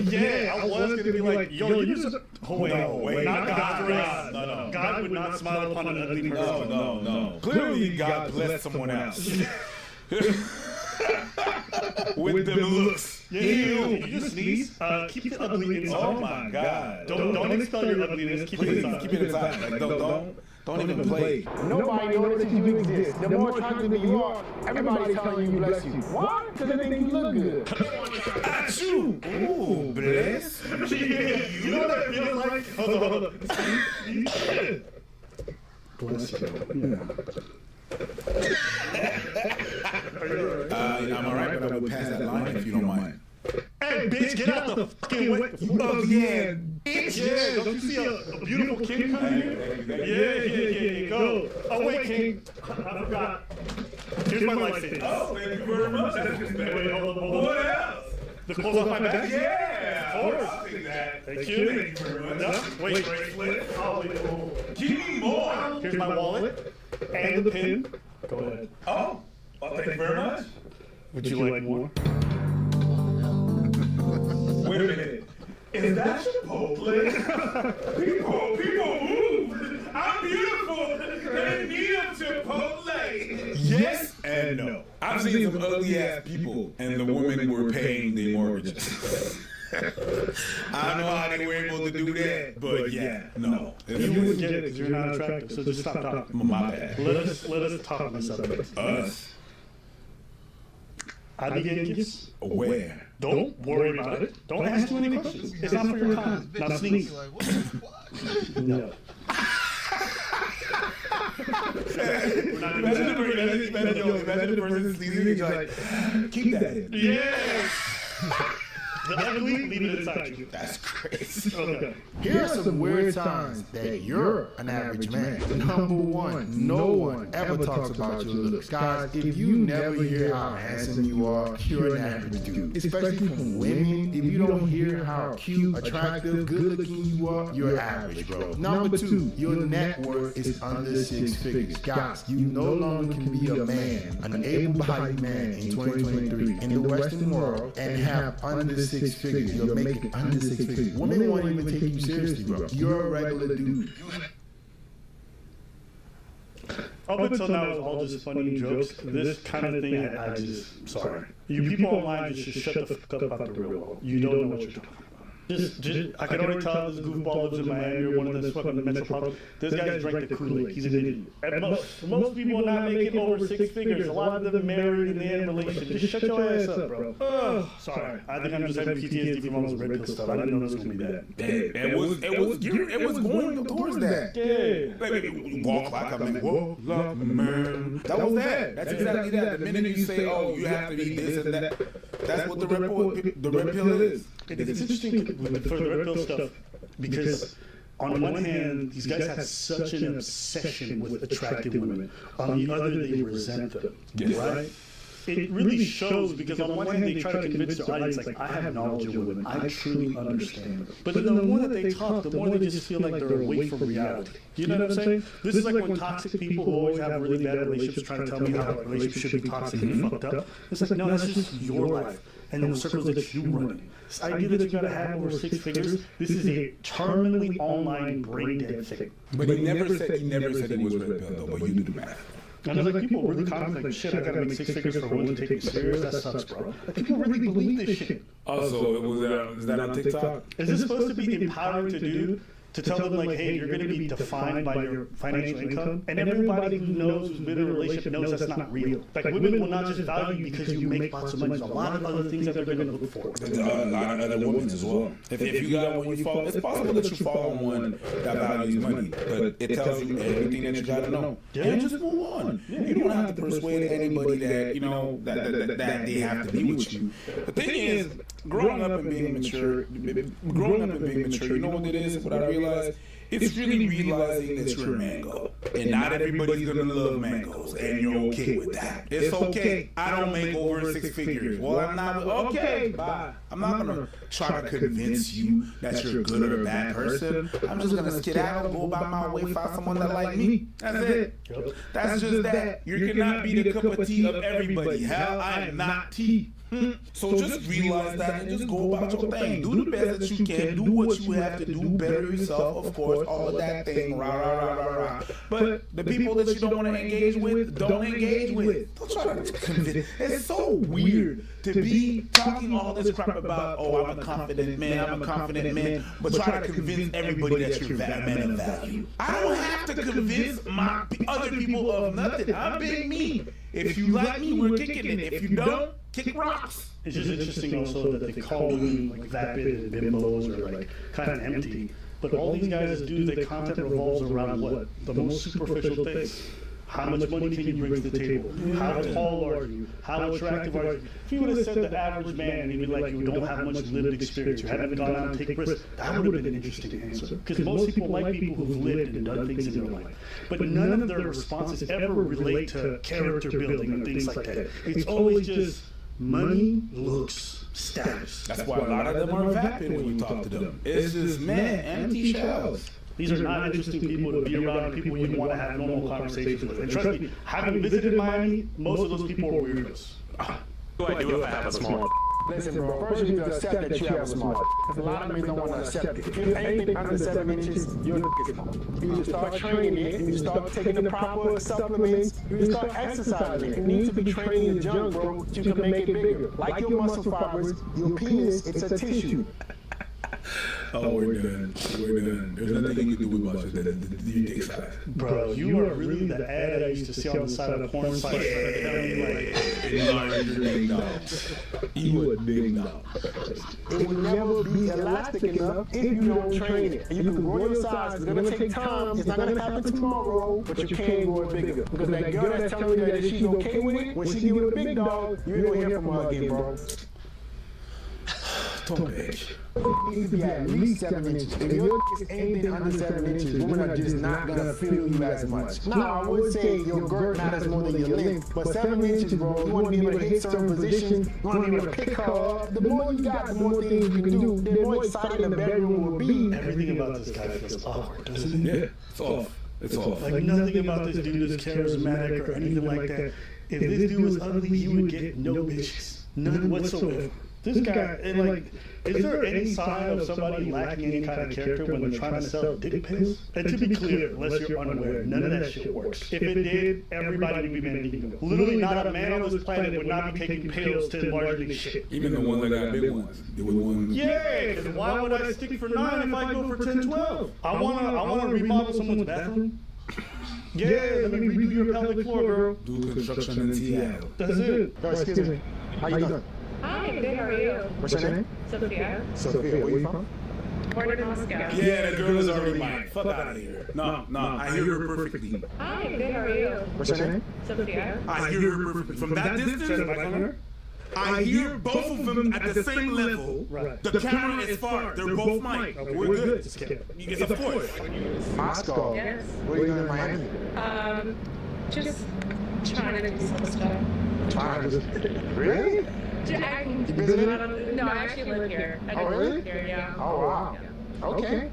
Speaker 1: Yeah, I was gonna be like, yo, you just wait, not God. No. God would not smile upon an ugly person.
Speaker 3: No. Clearly, God blessed someone else. With them looks.
Speaker 1: Yeah, you just sneeze. Keep the ugly inside.
Speaker 3: Oh my God!
Speaker 1: Don't expel your ugliness. Keep it inside.
Speaker 3: Keep it inside. Like don't even play.
Speaker 7: nobody notices you exist. The more attractive that you are, everybody's telling you bless you. Why? Because they think you look good.
Speaker 3: Achoo! Ooh, bless.
Speaker 1: You know what that feels like? Hold on. Bless you.
Speaker 3: I'm alright, but I would pass that line if you don't mind.
Speaker 1: Hey, bitch, get out the fucking way.
Speaker 3: Oh yeah,
Speaker 1: bitch. Yeah, don't you see a beautiful king coming here? Yeah, go. Oh, wait, king. I forgot. Here's my life savings.
Speaker 3: Oh, thank you very much.
Speaker 1: Wait, hold on.
Speaker 3: What else?
Speaker 1: The clothes off my back?
Speaker 3: Yeah,
Speaker 1: Of course.
Speaker 3: I'll take that.
Speaker 1: Thank you.
Speaker 3: Thank you very much.
Speaker 1: No, wait, bracelet. Oh, wait.
Speaker 3: Give me more.
Speaker 1: Here's my wallet and the pin. Go ahead.
Speaker 3: Oh, Oh, thank you very much.
Speaker 1: Would you like more?
Speaker 3: Wait a minute. Is that Chipotle? people move. I'm beautiful. They need a Chipotle. Yes and no. I've seen some ugly ass people, and the women were paying their mortgages. I don't know how they were able to do that, but yeah, no.
Speaker 1: You wouldn't get it because you're not attractive, so just stop talking.
Speaker 3: My bad.
Speaker 1: Let us talk on this subject.
Speaker 3: Us.
Speaker 1: I be getting gifts.
Speaker 3: Where?
Speaker 1: Don't worry about it. Don't ask too many questions. It's not for your con. Not sneeze. No.
Speaker 3: Imagine the person sneezing and you're like, keep that in.
Speaker 1: Yes. The ugly, leave it inside you.
Speaker 3: That's crazy.
Speaker 1: Okay.
Speaker 7: Here are some weird signs that you're an average man. Number one, no one ever talks about your looks. Guys, if you never hear how handsome you are, you're an average dude. Especially from women, if you don't hear how cute, attractive, good looking you are, you're average, bro. Number two, your net worth is under 6 figures. Guys, you no longer can be a man, an able-bodied man in 2023 in the Western world and have under 6 figures. You're making under 6 figures. Women won't even take you seriously, bro. You're a regular dude.
Speaker 1: Up until now, it was all just funny jokes. This kind of thing, I just, sorry. You people online just shut the fuck up about the real world. You don't know what you're talking about. Just, I can already tell this goofball lives in Miami or one of the fucking metropolitan. This guy drank the Kool-Aid. He's an idiot. And most people are not making over 6 figures. A lot of them married in the end relation. Just shut your ass up, bro. Oh, sorry. I think I'm just having PTSD from all this red pill stuff. I didn't know this was gonna be that.
Speaker 3: It was going towards that.
Speaker 1: Yeah.
Speaker 3: Like, walk like a man. Walk like a man. That was that. That's exactly that. The minute you say, oh, you have to be this and that, that's what the red pill is.
Speaker 1: It's interesting for the red pill stuff because on one hand, these guys have such an obsession with attractive women. On the other, they resent them. Right? It really shows because on one hand, they try to convince their audience, like, I have knowledge of women. I truly understand them. But then the more that they talk, the more they just feel like they're away from reality. You know what I'm saying? This is like when toxic people who always have really bad relationships trying to tell me how a relationship should be toxic and fucked up. It's like, no, that's just your life. And the circles that you run in. This idea that you gotta have over 6 figures, this is a terminally online brain dead thing.
Speaker 3: But he never said he was red pill though, but you do the math.
Speaker 1: And there's like people really confident, like, shit, I gotta make 6 figures for women to take me serious. That sucks, bro. Like, people really believe this shit.
Speaker 3: Also, is that on TikTok?
Speaker 1: Is this supposed to be empowering to do? To tell them, like, hey, you're going to be defined by your financial income, and everybody who knows who's been in a relationship knows that's not real. Like, women will not just value you because you make lots of money. There's a lot of other things that they're going to look for.
Speaker 3: There's a lot of other women as well. If you got one you fall, it's possible that you fall on one that values money, but it tells you everything that you got to know. And just move on. You don't have to persuade anybody that, you know, that they have to be with you. The thing is, growing up and being mature, you know what it is, what I realized? It's really realizing that you're a mango. And not everybody's gonna love mangoes. And you're okay with that. It's okay. I don't make over 6 figures. Well, I'm not, okay, bye. I'm not gonna try to convince you that you're a good or a bad person. I'm just gonna skedaddle, go about my way, find someone that like me. That's it. That's just that. You cannot be the cup of tea of everybody. Hell, I am not tea. So just realize that and just go about your thing. Do the best that you can. Do what you have to do. Better yourself, of course. All of that thing. Rah, rah, rah, rah, rah. But the people that you don't want to engage with, don't engage with. Don't try to convince. It's so weird to be talking all this crap about, oh, I'm a confident man, but try to convince everybody that you're a man of value. I don't have to convince my other people of nothing. I'm being me. If you like me, we're kicking it. If you don't, kick rocks.
Speaker 1: It's just interesting also that they call women like vapid and bimbos or like kind of empty. But all these guys do, their content revolves around what? The most superficial things. How much money can you bring to the table? How tall are you? How attractive are you? If you would have said the average man, he'd be like, you don't have much lived experience, you haven't gone out and taken risks, that would have been an interesting answer. Because most people like people who've lived and done things in their life. But none of their responses ever relate to character building and things like that. It's always just money, looks, status.
Speaker 3: That's why a lot of them are vapid when you talk to them. It's just men, empty shells.
Speaker 1: These are not interesting people to be around, people you want to have normal conversations with. And trust me, having visited Miami, most of those people are weirdos.
Speaker 9: What do I do if I have a small?
Speaker 7: Listen, bro, first you need to accept that you have a small. Because a lot of men don't want to accept it. If you're anything under 7 inches, you're small. You need to start training it. You need to start taking the proper supplements. You need to start exercising it. You need to be training your junk, bro, so you can make it bigger. Like your muscle fibers, your penis, it's a tissue.
Speaker 3: Oh, we're done. We're done. There's nothing you can do about your dick size.
Speaker 1: Bro, you are really the ad I used to see on the side of porn sites.
Speaker 3: Enlarge your ding dong. You a ding dong.
Speaker 7: It will never be elastic enough if you don't train it. And you can grow your size. It's going to take time. It's not going to happen tomorrow, but you can grow it bigger. Because that girl that's telling you that she's okay with it, when she give you a big dog, you ain't going to hear from her again, bro.
Speaker 3: Don't bitch.
Speaker 7: It needs to be at least 7 inches. If your is anything under 7 inches, women are just not gonna feel you as much. Now, I would say your girth matters more than your length, but 7 inches, bro, you wanna be able to hit certain positions, you wanna be able to pick her up. The more you got, the more things you can do, the more exciting the bedroom will be.
Speaker 1: Everything about this guy feels awkward, doesn't it?
Speaker 3: Yeah, it's off. It's off.
Speaker 1: Like nothing about this dude is charismatic or anything like that. If this dude was ugly, he would get no bitches. None whatsoever. This guy, and like, is there any sign of somebody lacking any kind of character when they're trying to sell dick pills? And to be clear, unless you're unaware, none of that shit works. If it did, everybody would be Mandingo. Literally, not a man on this planet would not be taking pills to enlarge their shit.
Speaker 3: Even the ones that got big ones. They were the ones.
Speaker 1: Yeah, because why would I stick for 9 if I go for 10, 12? I wanna remodel someone's bathroom. Yeah, let me redo your pelvic floor, girl.
Speaker 3: Do construction in Seattle.
Speaker 1: That's it.
Speaker 7: Oh, excuse me. How you doing?
Speaker 6: Hi, good, how are you?
Speaker 7: What's your name?
Speaker 6: Sophia.
Speaker 7: Sophia, where you from?
Speaker 6: Born in Moscow.
Speaker 3: Yeah, the girl is already mine. Fuck out of here. No, I hear her perfectly.
Speaker 6: Hi, good, how are you?
Speaker 7: What's your name?
Speaker 6: Sophia.
Speaker 3: I hear her perfectly. From that distance, I hear both of them at the same level.
Speaker 1: Right.
Speaker 3: The camera is far. They're both mine. We're good. Yes, of course.
Speaker 7: Moscow.
Speaker 6: Yes.
Speaker 7: What are you doing in Miami?
Speaker 6: Just trying to do some stuff.
Speaker 7: Really?
Speaker 6: No, I actually live here. I
Speaker 7: Oh, really?
Speaker 6: live here, yeah.
Speaker 7: Oh, wow. Okay.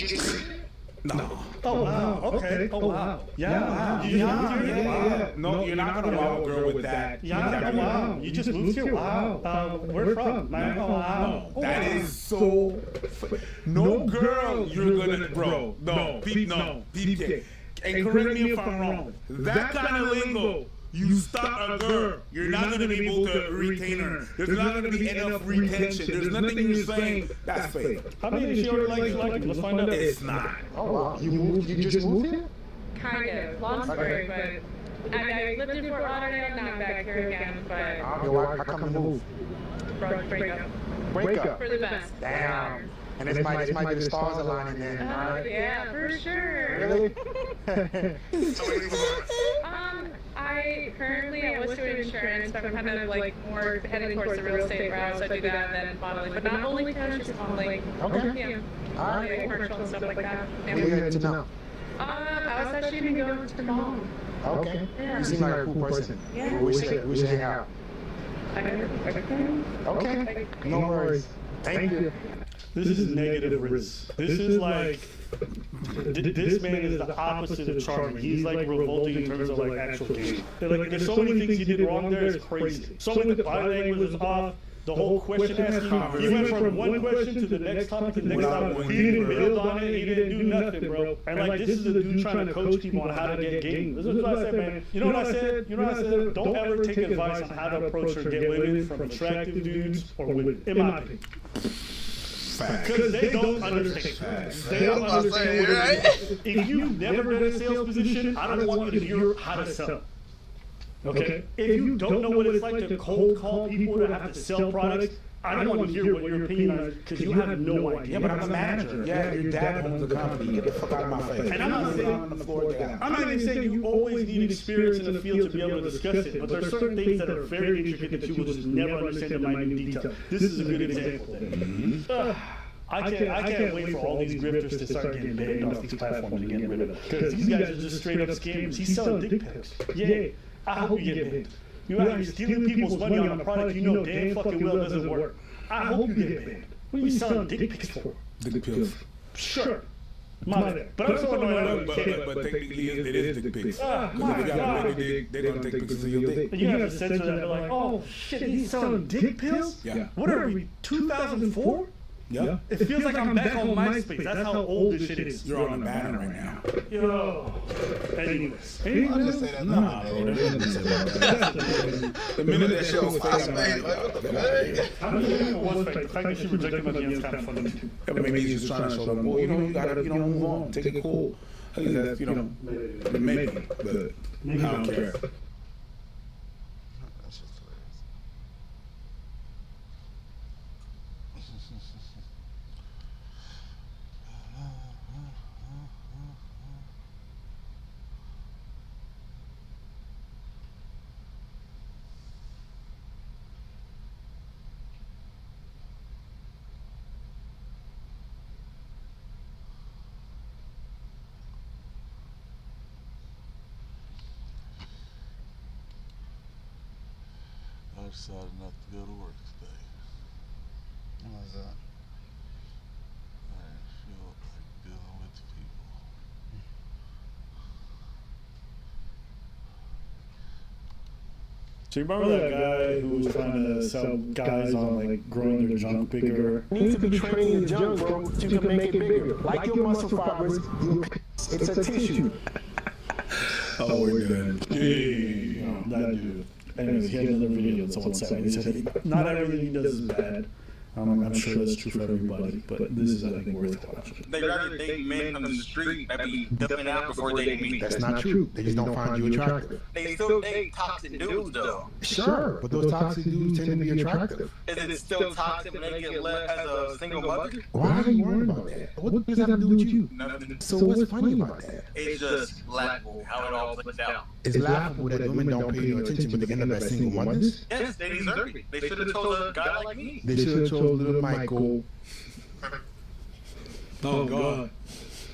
Speaker 3: No.
Speaker 1: Oh wow. Okay. Oh wow. Yeah.
Speaker 3: Yeah. No, you're not gonna wow a girl with that.
Speaker 1: Yeah. Oh wow. You just moved here. Wow. Where from? Man. Oh wow.
Speaker 3: No, that is so. No girl, you're gonna, bro. No, DJ. And correct me if I'm wrong. That kind of lingo. You stop a girl, you're not going to be able to retain her. There's not going to be enough retention. There's nothing you're saying that's fake.
Speaker 1: How many did she already like? Let's find out.
Speaker 3: It's not.
Speaker 7: Oh, wow. You just moved here?
Speaker 6: Kind of. Long story, but I lived in Fort Lauderdale, now I'm back here again, but
Speaker 7: Okay, why how come you moved?
Speaker 6: break up.
Speaker 7: Break up.
Speaker 6: For the best.
Speaker 7: Damn. And this might be the stars aligning then.
Speaker 6: Oh, yeah, for sure.
Speaker 7: Really?
Speaker 6: I was doing insurance, but I'm kind of like more heading towards the real estate route, so I do that and then modeling, but not only fashion, just modeling.
Speaker 7: Okay.
Speaker 6: Yeah.
Speaker 7: All right.
Speaker 6: Yeah, commercial and stuff like that.
Speaker 7: What are you heading to now?
Speaker 6: I was actually going to go to the mall.
Speaker 7: Okay.
Speaker 6: Yeah.
Speaker 7: You seem like a cool person.
Speaker 6: Yeah.
Speaker 7: We should hang out.
Speaker 6: Okay.
Speaker 7: Okay. No worries. Thank you.
Speaker 1: This is negative risk. This is like, this man is the opposite of charming. He's like revolting in terms of like actual game. Like, there's so many things he did wrong there, it's crazy. So many, the body language was off. The whole question asking, he went from one question to the next topic to the next topic. He didn't build on it, he didn't do nothing, bro. And like, this is a dude trying to coach people on how to get game. This is what I said, man. You know what I said? Don't ever take advice on how to approach or get women from attractive dudes or women, in my opinion. Because they don't understand. They don't understand what it is. If you've never been in a sales position, I don't want you to hear how to sell. Okay? If you don't know what it's like to cold call people to have to sell products, I don't want to hear what your opinion is because you have no idea.
Speaker 3: Yeah, but I'm a manager. Yeah, your dad owns the company. Get the fuck out of my face.
Speaker 1: And I'm not even saying you always need experience in the field to be able to discuss it, but there are certain things that are very intricate that you will just never understand in minute detail. This is a good example. I can't wait for all these grifters to start getting banned off these platforms and getting rid of them. Because these guys are just straight up scammers. He's selling dick pics. Yeah, I hope you get banned. You're out here stealing people's money on a product you know damn fucking well doesn't work. I hope you get banned. What are you selling dick pics for?
Speaker 3: Dick pills.
Speaker 1: Sure. Mother. But I'm so annoyed.
Speaker 3: But technically, it is dick pics.
Speaker 1: My
Speaker 3: Because if you got a
Speaker 1: God.
Speaker 3: bigger dick, they're gonna take pictures of your dick.
Speaker 1: But you have to censor that. They're like, oh shit, he's selling dick pills?
Speaker 3: Yeah.
Speaker 1: What are we, 2004?
Speaker 3: Yeah.
Speaker 1: It feels like I'm back on MySpace. That's how old this shit is.
Speaker 3: You're on a banner right now.
Speaker 1: Yo. Anyways.
Speaker 2: I just say that.
Speaker 3: Nah, bro. There's nothing to say about that. The minute that show was
Speaker 2: I
Speaker 3: fake,
Speaker 2: made like, what the fuck?
Speaker 1: I don't even know what's fake. The fact that she rejected my DMs kind of funny too.
Speaker 3: maybe he's just trying to show them, well, you gotta, move on, take it cool. I think that's, maybe, but I don't care.
Speaker 2: That's just hilarious.
Speaker 10: I decided not to go to work today.
Speaker 2: Why is that?
Speaker 10: I didn't feel like dealing with people.
Speaker 1: So you remember that guy who was trying to sell guys on like growing their junk bigger?
Speaker 7: You need to be training your junk, bro, so you can make it bigger. Like your muscle fibers, it's a tissue.
Speaker 3: Oh, we're done.
Speaker 1: Yeah, that dude. Anyways, he had another video that someone sent me. He said, not everything he does is bad. I'm sure that's true for everybody, but this is, I think, worth watching.
Speaker 11: They rather date men from the street that be dumping out before dating me.
Speaker 7: That's not true. They just don't find you attractive.
Speaker 11: They still date toxic dudes, though.
Speaker 7: Sure, but those toxic dudes tend to be attractive.
Speaker 11: Is it still toxic when they get left as a single mother?
Speaker 7: Why are you worried about that? What does that have to do with you?
Speaker 11: Nothing.
Speaker 7: So what's funny about that?
Speaker 11: It's just laughable how it all plays out.
Speaker 7: It's laughable that women don't pay you attention when they end up as single mothers.
Speaker 11: Yes, they deserve it. They should have told a guy like me.
Speaker 7: They should have told little Michael.
Speaker 3: Oh, God.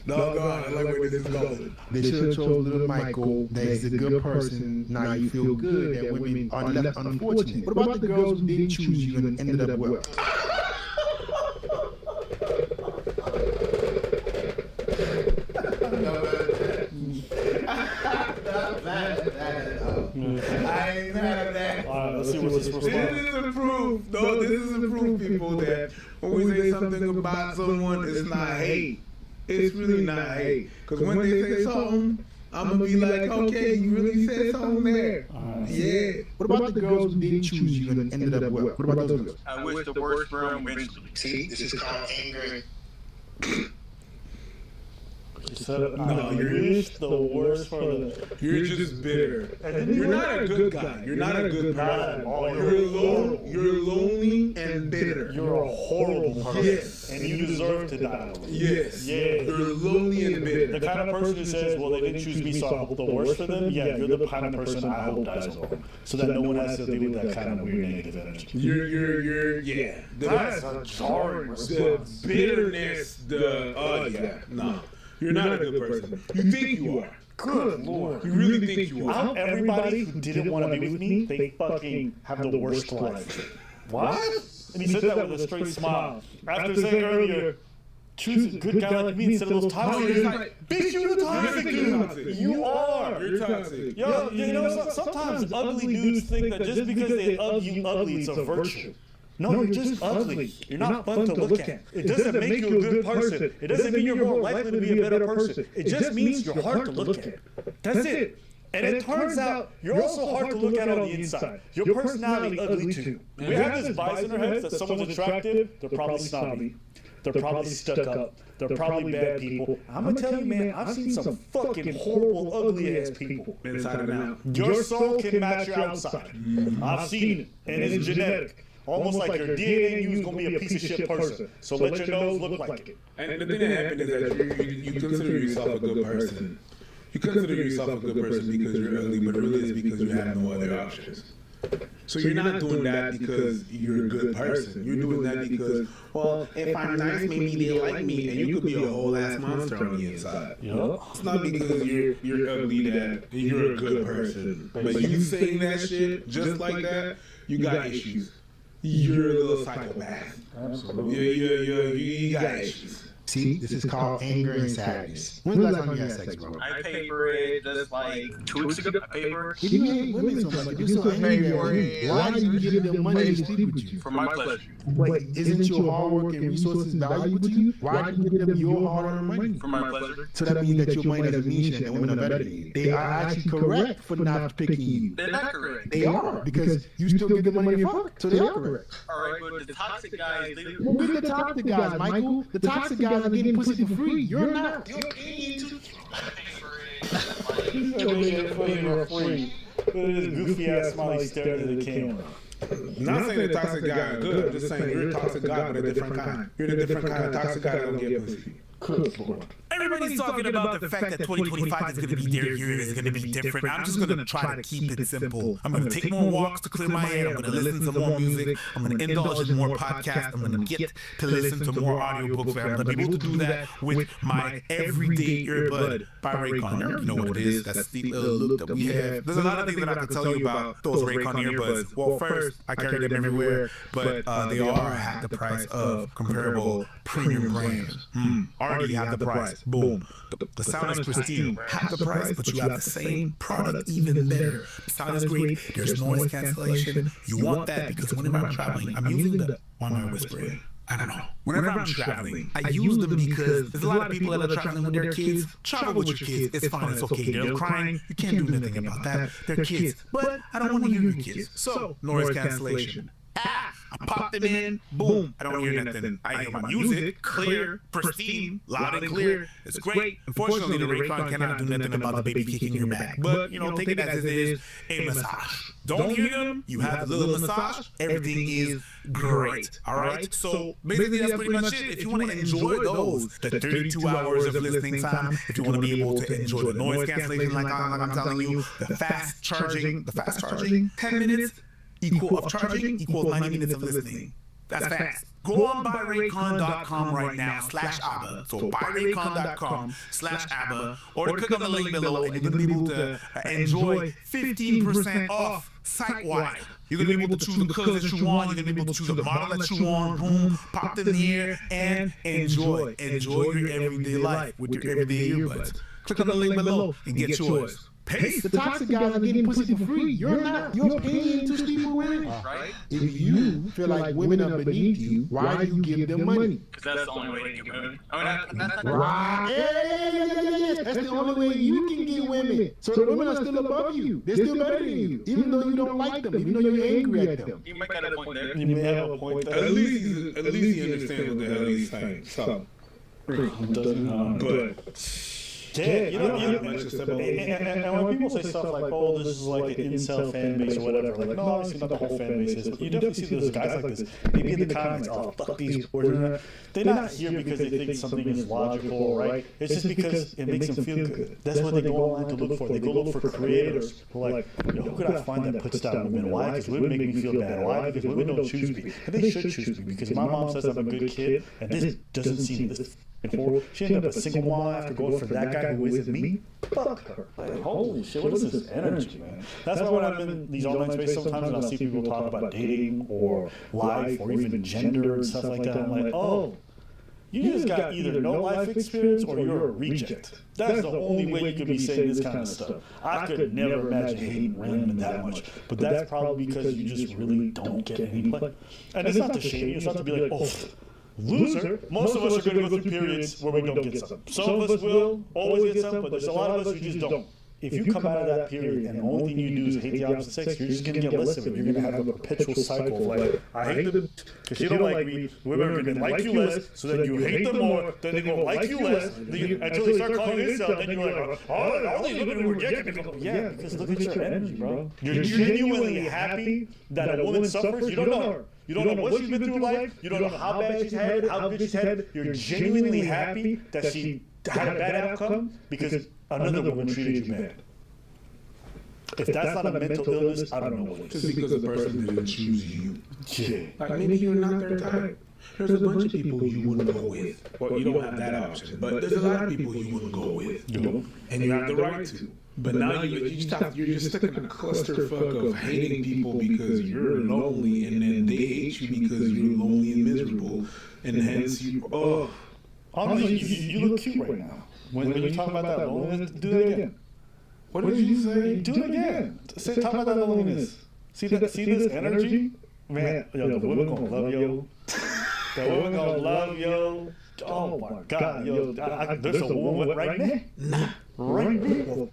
Speaker 3: No, God, I like where this is going.
Speaker 7: They should have told little Michael that he's a good person. Now you feel good that women are left unfortunate. What about the girls who didn't choose you and ended up well?
Speaker 3: I ain't mad at that.
Speaker 1: Let's see what's this
Speaker 3: This is a proof. No, this is a proof, people, that when we say something about someone, it's not hate. It's really not hate. Because when they say something, I'm going to be like, okay, you really said something there. Yeah.
Speaker 7: What about the girls who didn't choose you and ended up well? What about those girls?
Speaker 11: I wish the worst for them eventually.
Speaker 2: See, this is called anger.
Speaker 1: No, you wish the worst for the.
Speaker 3: You're just bitter. You're not a good guy. You're not a good person. You're lonely and bitter.
Speaker 1: You're a horrible person.
Speaker 3: Yes.
Speaker 1: And you deserve to die.
Speaker 3: Yes.
Speaker 1: Yeah.
Speaker 3: You're lonely and bitter.
Speaker 1: The kind of person who says, well, they didn't choose me, so I hope the worst for them. Yeah, you're the kind of person I hope dies alone. So that no one has to deal with that kind of weird negative energy.
Speaker 3: Yeah.
Speaker 1: That's a jarring
Speaker 3: The
Speaker 1: response.
Speaker 3: bitterness, no. You're not a good person. You think you are.
Speaker 1: Good Lord.
Speaker 3: You really think you
Speaker 1: I
Speaker 3: are.
Speaker 1: hope everybody who didn't want to be with me, they fucking have the worst life. What? And he said that with a straight smile. After saying earlier, choose a good guy like me instead of those toxic dudes. Bitch, you're the toxic dude. You are.
Speaker 3: You're toxic.
Speaker 1: Yo, you know, sometimes ugly dudes think that just because they you ugly, it's a virtue. No, you're just ugly. You're not fun to look at. It doesn't make you a good person. It doesn't mean you're more likely to be a better person. It just means you're hard to look at. That's it. And it turns out you're also hard to look at on the inside. Your personality ugly too. We have this bias in our heads that someone's attractive, they're probably snobby. They're probably stuck up. They're probably bad people. I'm gonna tell you, man, I've seen some fucking horrible, ugly ass people.
Speaker 3: Inside and out.
Speaker 1: Your soul can match your outside. I've seen it, and it's genetic. Almost like your DNA in you is going to be a piece of shit person. So let your nose look like it.
Speaker 3: And the thing that happened is that you consider yourself a good person. You consider yourself a good person because you're ugly, but really it's because you have no other options. So you're not doing that because you're a good person. You're doing that because, well, if I'm nice, maybe they like me, and you could be a whole ass monster on the inside. It's not because you're ugly that you're a good person. But you saying that shit just like that, you got issues. You're a little psychopath.
Speaker 1: Absolutely.
Speaker 3: You got issues.
Speaker 7: See, this is called anger and sadness. When's the last time you had sex, bro?
Speaker 11: I paid for it just like 2 weeks ago. I paid for it.
Speaker 7: If you hate women so much, if you're so angry at women, why do you give them money to sleep with you?
Speaker 11: For my pleasure.
Speaker 7: But isn't your hard work and resources valuable to you? Why do you give them your hard-earned money?
Speaker 11: For my pleasure.
Speaker 7: So that means that your money doesn't mean shit and women are better than you. They are actually correct for not picking you.
Speaker 11: They're not correct.
Speaker 7: They are, because you still give them money to fuck. So they are correct.
Speaker 11: Alright, but the toxic guys, they
Speaker 7: Well, we're the toxic guys, Michael. The toxic guys are getting pussy for free. You're not.
Speaker 11: You're paying to
Speaker 1: Goofy ass smiley staring at the camera.
Speaker 3: Not saying the toxic guy is good. I'm just saying you're a toxic guy, but a different kind. You're the different kind of toxic guy that don't get pussy.
Speaker 12: Everybody's talking about the fact that 2025 is going to be their year, is going to be different. I'm just going to try to keep it simple. I'm going to take more walks to clear my head. I'm going to listen to more music. I'm going to indulge in more podcasts. I'm going to get to listen to more audiobooks. I'm going to be able to do that with my everyday earbud by Raycon. You know what it is. That's the look that we have. There's a lot of things that I have to tell you about those Raycon earbuds. Well, first, I carry them everywhere, but they are half the price of comparable premium brands. Already have the price. Boom. The sound is pristine. Half the price, but you have the same product, even better. The sound is great. There's noise cancellation. You want that because whenever I'm traveling, I'm using the. Why am I whispering? I don't know. Whenever I'm traveling, I use them because there's a lot of people that are traveling with their kids. Travel with your kids. It's fine. It's okay. They're crying. You can't do anything about that. They're kids. But I don't want to hear your kids. So, noise cancellation. I pop them in, boom, I don't hear nothing. I hear my music, clear, pristine, loud and clear. It's great. Unfortunately, the Raycon cannot do nothing about the baby kicking your back. But, take it as it is, a massage. Don't hear them, you have the little massage, everything is great. Alright? So, basically, that's pretty much it. If you want to enjoy those, the 32 hours of listening time, if you want to be able to enjoy the noise cancellation like I'm telling you, the fast charging, 10 minutes, equal of charging equals 90 minutes of listening. That's fast. Go on buyraycon.com right now /ABBA. So buyraycon.com /ABBA, or click on the link below and you're going to be able to enjoy 15% off site-wide. You're going to be able to choose the colors that you want. You're going to be able to choose the model that you want. Boom, pop in the air and enjoy. Enjoy your everyday life with your everyday earbuds. Click on the link below and get yours.
Speaker 7: The toxic guys are getting pussy for free. You're not. You're paying to sleep with women.
Speaker 11: right?
Speaker 7: If you feel like women are beneath you, why do you give them money?
Speaker 11: Because that's the only way to get women. I mean, that's
Speaker 7: Right. Yeah. That's the only way you can get women. So the women are still above you. They're still better than you. Even though you don't like them. Even though you're angry at them.
Speaker 11: You might got a point there.
Speaker 1: You may have a point there.
Speaker 3: At least he understands what the hell he's saying. So, but.
Speaker 1: Yeah, and when people say stuff like, "Oh, this is like an incel fan base or whatever," like, no, obviously not the whole fan base is, but you definitely see those guys like this. Maybe in the comments, "Oh, fuck these boys." They're not here because they think something is logical, right? It's just because it makes them feel good. That's what they go online to look for. They go look for creators who are like, who could I find that puts down women? Why? Because women make me feel bad. Why? Because women don't choose me. And they should choose me because my mom says I'm a good kid, and this doesn't seem this. She ended up a single mom after going for that guy who isn't me. Fuck her. Like, holy shit, what is this energy, man? That's why when I'm in these online spaces sometimes and I'll see people talk about dating or life or even gender and stuff like that, I'm like, oh, you just got either no life experience or you're a reject. That's the only way you could be saying this kind of stuff. I could never imagine hating women that much, but that's probably because you just really don't get any play. And it's not to shame you, it's not to be like, oh, loser. Most of us are going to go through periods where we don't get some. Some of us will always get some, but there's a lot of us who just don't. If you come out of that period and the only thing you do is hate the opposite sex, you're just going to get less of it. You're going to have a perpetual cycle of like, I hate them because you don't like me. Women are going to like you less, so then you hate them more, then they won't like you less, until they start calling you incel, then you're like, oh, all these women who reject me. Yeah, because look at your energy, bro. You're genuinely happy that a woman suffers. You don't know her. You don't know what she's been through in life. You don't know how bad she's had it, how good she's had it. You're genuinely happy that she had a bad outcome because another woman treated you bad. If that's not a mental illness, I don't know what it is.
Speaker 3: Just because the person didn't choose you.
Speaker 1: Yeah.
Speaker 3: Like maybe you're not their type. There's a bunch of people you wouldn't go with. Well, you don't have that option. But there's a lot of people you wouldn't go with. And you have the right to. But now you're just stuck in a clusterfuck of hating people because you're lonely, and then they hate you because you're lonely and miserable, and hence you.
Speaker 1: Honestly, you look cute right now. When you talk about that loneliness, do that again.
Speaker 3: What did you say?
Speaker 1: Do it again. Talk about that loneliness. See this energy? Man, yo, the women gonna love yo. The women gonna love yo. Oh my God, yo, there's a woman right there. Nah, right there.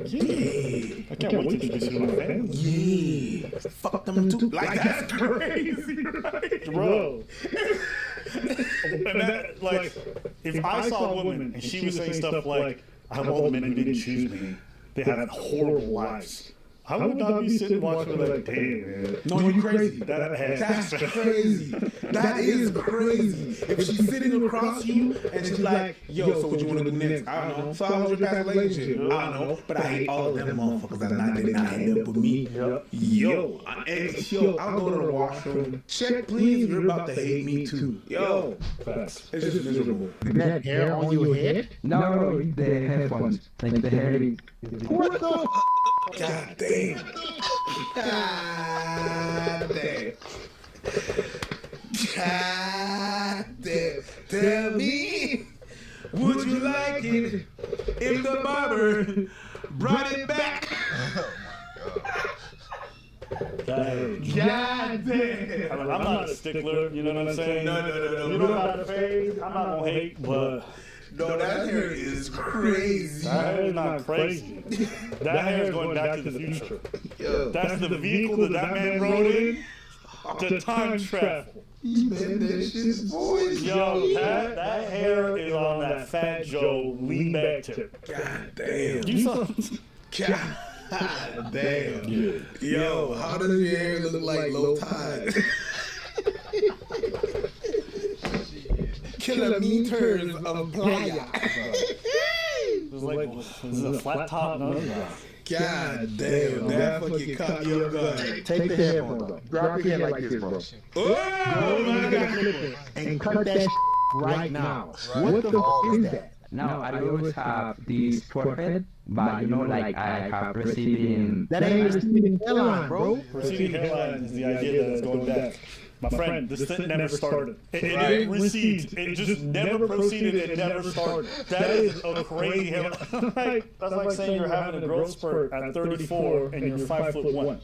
Speaker 1: Yeah. I can't wait to introduce you to my family.
Speaker 3: Yeah. Fuck them too. Like that's crazy, right?
Speaker 1: Bro. And that, like, if I saw a woman and she was saying stuff like, I have all the men who didn't choose me, they have horrible lives. I would not be sitting watching like, damn, man.
Speaker 3: No, you crazy.
Speaker 1: That's
Speaker 3: crazy. That is crazy. If she's sitting across you and she's like, yo, so what you want to do next? I don't know. So how was your past relationship? I don't know. But I hate all of them motherfuckers that did not end up with me. Yo, I'll go to the washroom. Check, please. You're about to hate me too. Yo, it's just miserable.
Speaker 7: Is that hair on your head?
Speaker 4: No, the headphones. Like the hair.
Speaker 3: What the? God damn. God damn. God damn. Tell me, would you like it if the barber brought it back?
Speaker 1: God
Speaker 3: damn.
Speaker 1: I'm not a stickler, you know what I'm saying?
Speaker 3: No.
Speaker 1: You know how to phase, I'm not gonna hate, but...
Speaker 3: No, that hair is crazy.
Speaker 1: That hair is not crazy. That hair is going back to the future. That's the vehicle that man rode in to time travel.
Speaker 3: Man, that shit's voice.
Speaker 1: Yo, that hair is on that Fat Joe lean back tip.
Speaker 3: God damn.
Speaker 1: You saw...
Speaker 3: God damn. Yo, how does your hair look like low tide? Kilometers of playa.
Speaker 1: It's like, this is a flat top nose.
Speaker 3: God damn, that fucking caught me off guard.
Speaker 7: Take the headphones off. Drop your head like this, bro.
Speaker 3: Oh my God.
Speaker 7: And cut that right now. What the fuck is that?
Speaker 4: Now, I always have this forehead, but you know, like I have receding.
Speaker 7: That ain't receding hairline, bro.
Speaker 1: Receding hairline is the idea that it's going back. My friend, this thing never started. It didn't recede. It just never proceeded. It never started. That is a crazy hairline. That's like saying you're having a growth spurt at 34 and you're 5'1".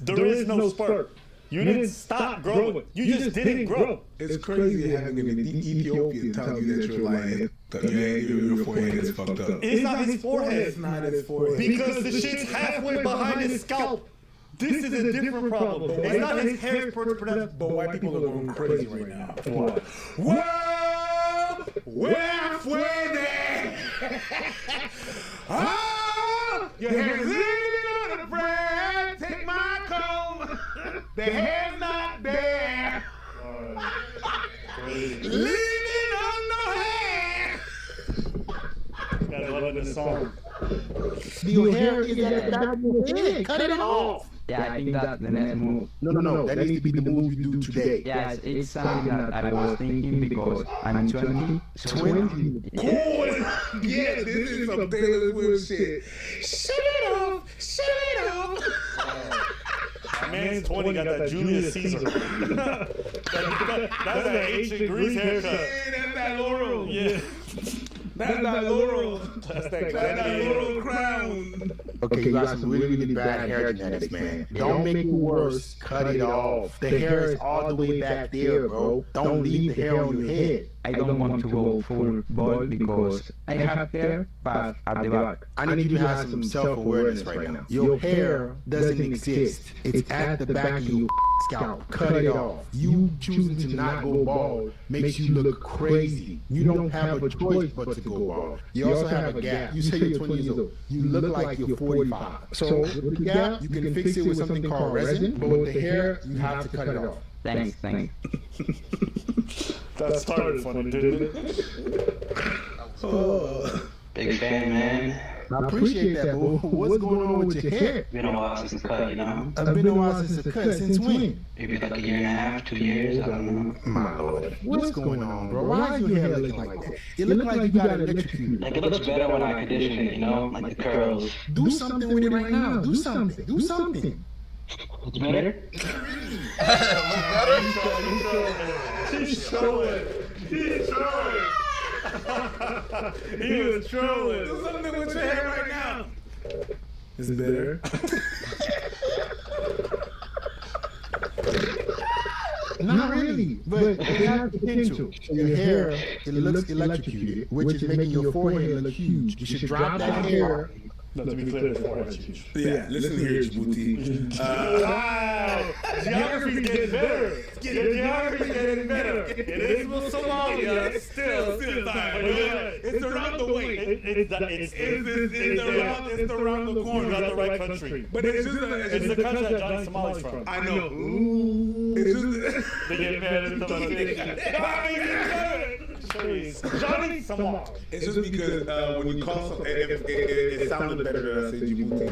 Speaker 1: There is no spurt. You didn't stop growing. You just didn't grow.
Speaker 3: It's crazy having an Ethiopian tell you that you're lying. Your forehead is fucked up.
Speaker 1: It's not his forehead.
Speaker 3: It's not his forehead.
Speaker 1: Because the shit's halfway behind his scalp. This is a different problem. It's not his hair product.
Speaker 3: But white people are going crazy right now. Whoa! We're halfway there! Oh! Your hair is leaning on the bread. Take my comb. The hair's not there. Leaning on the hair.
Speaker 1: Gotta love this song.
Speaker 7: Your hair is at the back of your head. Cut it off.
Speaker 4: Yeah, I think that's the next move.
Speaker 7: No. That needs to be the move you do today.
Speaker 4: Yeah, it's something that I was thinking because I'm 20.
Speaker 7: 20?
Speaker 3: Cool. Yeah, this is some Taylor Swift shit. Shut it off. Shut it off.
Speaker 1: Man's 20 got that Julius Caesar. That's that ancient Greece haircut.
Speaker 3: Hey, that's that Laurel.
Speaker 1: Yeah.
Speaker 3: That's that Laurel.
Speaker 1: That's that
Speaker 3: Laurel crown.
Speaker 7: Okay, you got some really bad hair genetics, man. Don't make it worse. Cut it off. The hair is all the way back there, bro. Don't leave the hair on your head.
Speaker 4: I don't want to go full bald because I have hair, but at the back.
Speaker 7: I need you to have some self-awareness right now. Your hair doesn't exist. It's at the back of your scalp. Cut it off. You choosing to not go bald makes you look crazy. You don't have a choice but to go bald. You also have a gap. You say you're 20 years old. You look like you're 45. So with the gap, you can fix it with something called resin, but with the hair, you have to cut it off.
Speaker 4: Thanks.
Speaker 1: That started funny, didn't it?
Speaker 3: Oh.
Speaker 9: Big fan, man.
Speaker 7: I appreciate that, but what's going on with your hair?
Speaker 9: Been a while since the cut, you know?
Speaker 7: It's been a while since the cut. Since when?
Speaker 9: Maybe like a year and a half, 2 years, I don't know.
Speaker 7: My lord. What's going on, bro? Why is your hair looking like that? It looks like you got electrocuted.
Speaker 9: Like it looks better when I condition it, you know? Like the curls.
Speaker 7: Do something with it right now. Do something. Do something.
Speaker 9: It's better?
Speaker 1: She's showing. He's trolling. He was trolling.
Speaker 3: Do something with your hair right now. Is it better?
Speaker 7: Not really, but it has potential. Your hair, it looks electrocuted, which is making your forehead look huge. You should drop that hair.
Speaker 1: No, to be clear, his forehead's huge.
Speaker 3: Yeah, listen here, Djibouti.
Speaker 1: Wow! Geography's getting better. Your geography's getting better. It is with Somalia, still fine.
Speaker 3: It's around the way.
Speaker 1: It's
Speaker 3: around the corner.
Speaker 1: You got the right country.
Speaker 3: But it's just
Speaker 1: It's the country that Johnny Somali's from.
Speaker 3: I know. It's just.
Speaker 1: They get mad at Johnny Somali.
Speaker 3: It's just because when you call something, it sounded better than I say Djibouti.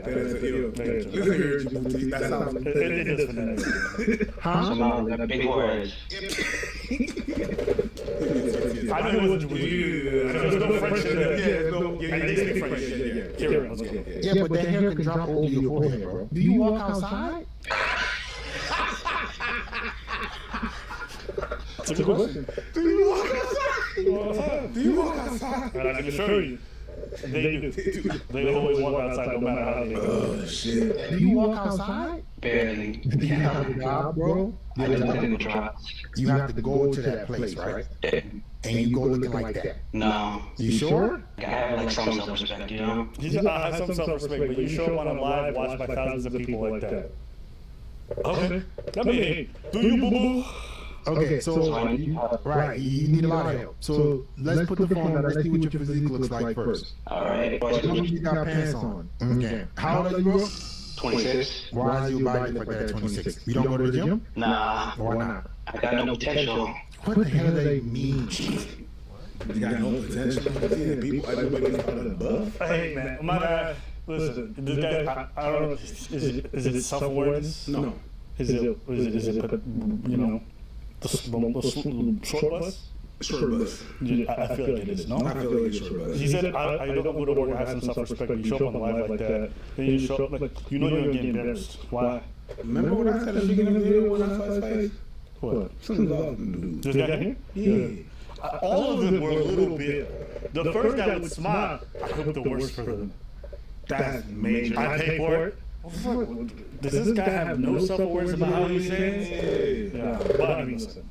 Speaker 3: Listen here, Djibouti. That sounds.
Speaker 1: It is phonetic.
Speaker 9: Somali, big words.
Speaker 1: I know it was Djibouti. There's no French in there.
Speaker 3: Yeah,
Speaker 1: they speak French. Here, let's go.
Speaker 7: Yeah, but that hair can drop over your forehead, bro. Do you walk outside?
Speaker 1: That's a good question.
Speaker 3: Do you walk outside? Do you walk outside?
Speaker 1: And I can assure you, they do. They always walk outside no matter how they go.
Speaker 3: Oh, shit.
Speaker 7: Do you walk outside?
Speaker 9: Barely.
Speaker 7: Do you have a job, bro?
Speaker 9: I just in the trials.
Speaker 7: You have to go to that place, right? And you go looking like that.
Speaker 9: No.
Speaker 7: You sure?
Speaker 9: I have like some self-respect, you know?
Speaker 1: I have some self-respect, but you show up on a live watched by thousands of people like that. Okay. I mean, do you boo-boo?
Speaker 7: Okay, so right, you need a lot of help. So let's put the phone down. Let's see what your physique looks like first.
Speaker 9: All right.
Speaker 7: How long you got pants on? Okay. How old are you, bro?
Speaker 9: 26.
Speaker 7: Why is your body like that at 26? You don't go to the gym?
Speaker 9: Nah.
Speaker 7: Why not?
Speaker 9: I got no potential.
Speaker 7: What the hell do they mean?
Speaker 3: You got no potential. Yeah, people, everybody's out of the buff.
Speaker 1: Hey, man. My guy, listen, this guy, I don't know, is it self-awareness?
Speaker 3: No.
Speaker 1: Is it, you know, the short bus?
Speaker 3: Short bus.
Speaker 1: I feel like it is, no?
Speaker 3: I feel like it's short bus.
Speaker 1: He said, I don't go to work, I have some self-respect, but you show up on the live like that, then you show up, like, you know you're getting embarrassed. Why?
Speaker 3: Remember when I said a chicken in the video when I saw his face?
Speaker 1: What?
Speaker 3: Some of them dudes.
Speaker 1: This guy here?
Speaker 3: Yeah.
Speaker 1: All of them were a little bit. The first guy would smile. I hope the worst for them.
Speaker 3: That's major.
Speaker 1: I pay for it. Does this guy have no self-awareness about how he sings? Yeah. But I mean, listen.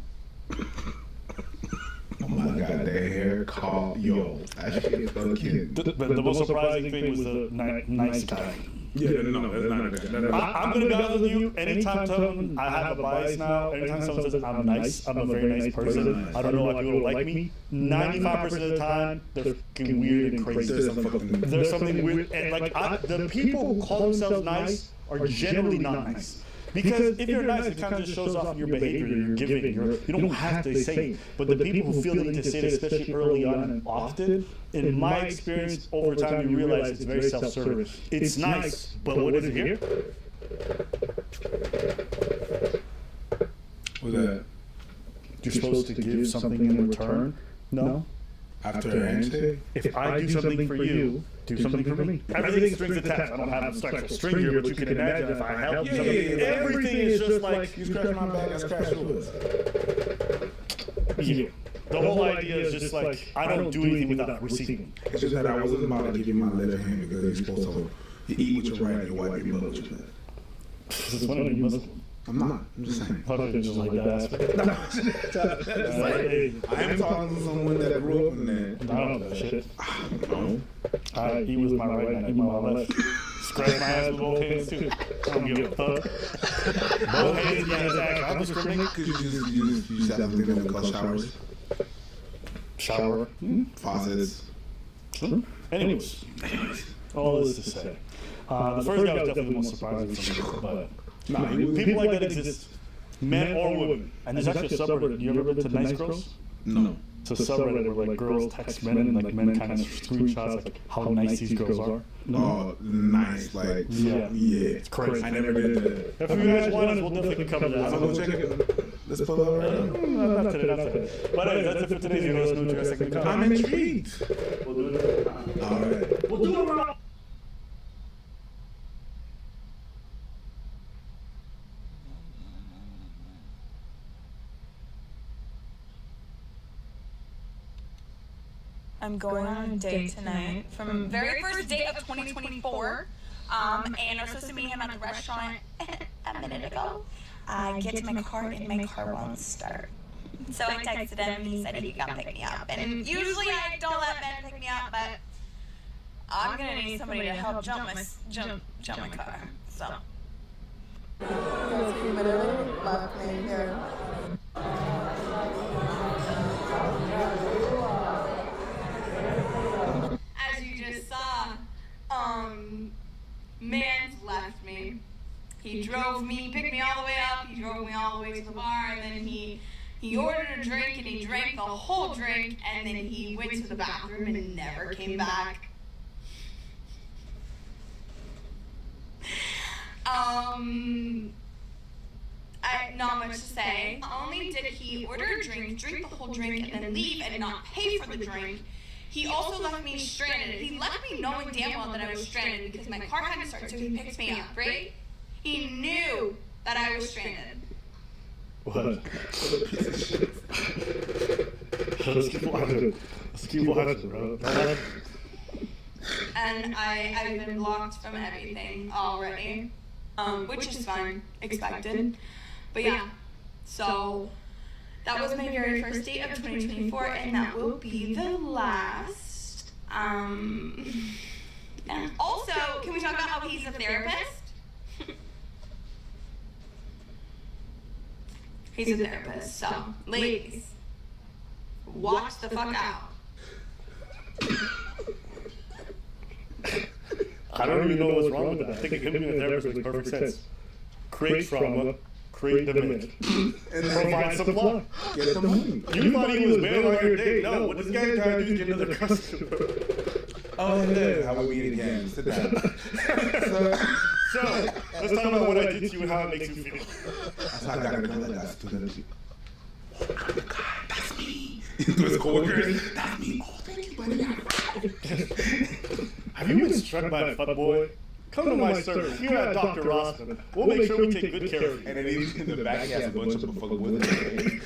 Speaker 3: Oh my god, that hair call, yo, that shit fucking.
Speaker 1: But the most surprising thing was the nice guy.
Speaker 3: Yeah, no, that's not a good.
Speaker 1: I'm gonna be honest with you. Anytime someone, I have a bias now. Anytime someone says I'm nice, I'm a very nice person. I don't know why people like me. 95% of the time, they're fucking weird and crazy. There's something weird, and like the people who call themselves nice are generally not nice. Because if you're nice, it kind of just shows off in your behavior, you're giving, you don't have to say it. But the people who feel the need to say it, especially early on and often, in my experience, over time, you realize it's very self-serving. It's nice, but what is it here?
Speaker 3: What's that?
Speaker 1: You're supposed to give something in return? No.
Speaker 3: After a handshake?
Speaker 1: If I do something for you, do something for me. Everything strings attached. I don't have a actual string here, but you can imagine if I help you. Everything is just like
Speaker 3: You scratch my back, I scratch yours.
Speaker 1: yeah. The whole idea is just like I don't do anything without receiving.
Speaker 3: It's just that I wasn't about to give you my left hand because you're supposed to eat with your right and you wipe your butt with your left.
Speaker 1: This is one of you Muslim.
Speaker 3: I'm not. I'm just saying.
Speaker 1: I don't just like that.
Speaker 3: I am talking to someone that grew up in there.
Speaker 1: I don't know that shit.
Speaker 3: No.
Speaker 1: I eat with my right and I eat with my left. Scratch my ass with both hands too. I don't give a fuck. Both hands behind his ass. I'll discriminate.
Speaker 3: Because you just have something that called showers.
Speaker 1: Shower.
Speaker 3: Faucets.
Speaker 1: Anyways, all this to say. The first guy was definitely the most surprising for me, but people like that exist, men or women. And there's actually a subreddit. You ever been to Nice Girls?
Speaker 3: No.
Speaker 1: It's a subreddit where like girls text men and like men kind of screenshots like how nice these girls are.
Speaker 3: Oh, nice, like
Speaker 1: yeah,
Speaker 3: it's
Speaker 1: crazy.
Speaker 3: I never did that.
Speaker 1: If you guys want us, we'll definitely cover that.
Speaker 3: I'm gonna check it. Let's pull it right now.
Speaker 1: Not today, not today. But anyway, that's it for today's video. Let's move to our second comment.
Speaker 3: I'm intrigued.
Speaker 1: We'll do it.
Speaker 3: All right.
Speaker 1: We'll do it.
Speaker 13: I'm going on a date tonight from very first date of 2024. And I was supposed to meet him at the restaurant a minute ago. I get to my car and my car won't start. So I texted him and he said he could come pick me up. And usually I don't let men pick me up, but I'm gonna need somebody to help jump my car. So. As you just saw, Mans left me. He drove me, picked me all the way up, he drove me all the way to the bar, and then he ordered a drink and he drank the whole drink, and then he went to the bathroom and never came back. Not much to say. Not only did he order a drink the whole drink, and then leave and not pay for the drink, he also left me stranded. He left me knowing damn well that I was stranded because my car hadn't started, so he picked me up, right? He knew that I was stranded.
Speaker 1: What? Let's keep watching, bro.
Speaker 13: And I've been blocked from everything already, which is fine, expected. But yeah, so that was my very first date of 2024, and that will be the last. And also, can we talk about how he's a therapist? He's a therapist, so ladies, watch the fuck out.
Speaker 1: I don't even know what's wrong with that. I think him being a therapist makes perfect sense. Create trauma, create demand, provide supply.
Speaker 7: Get the money.
Speaker 1: You thought he was bailing on your date. No, what this guy trying to do is get another customer.
Speaker 3: Oh, yeah. How we meet again? Sit down.
Speaker 1: So, let's talk about what I did to you and how it makes you feel.
Speaker 3: That's how I got a girl that got student. Oh my God, that's me. To his coworkers, that's me. Oh, thank you, buddy.
Speaker 1: Have you been struck by a fuckboy? Come to my service here at Dr. Rossman. We'll make sure we take good care of you.
Speaker 3: And then he's in the back, he has a bunch of fuck with him.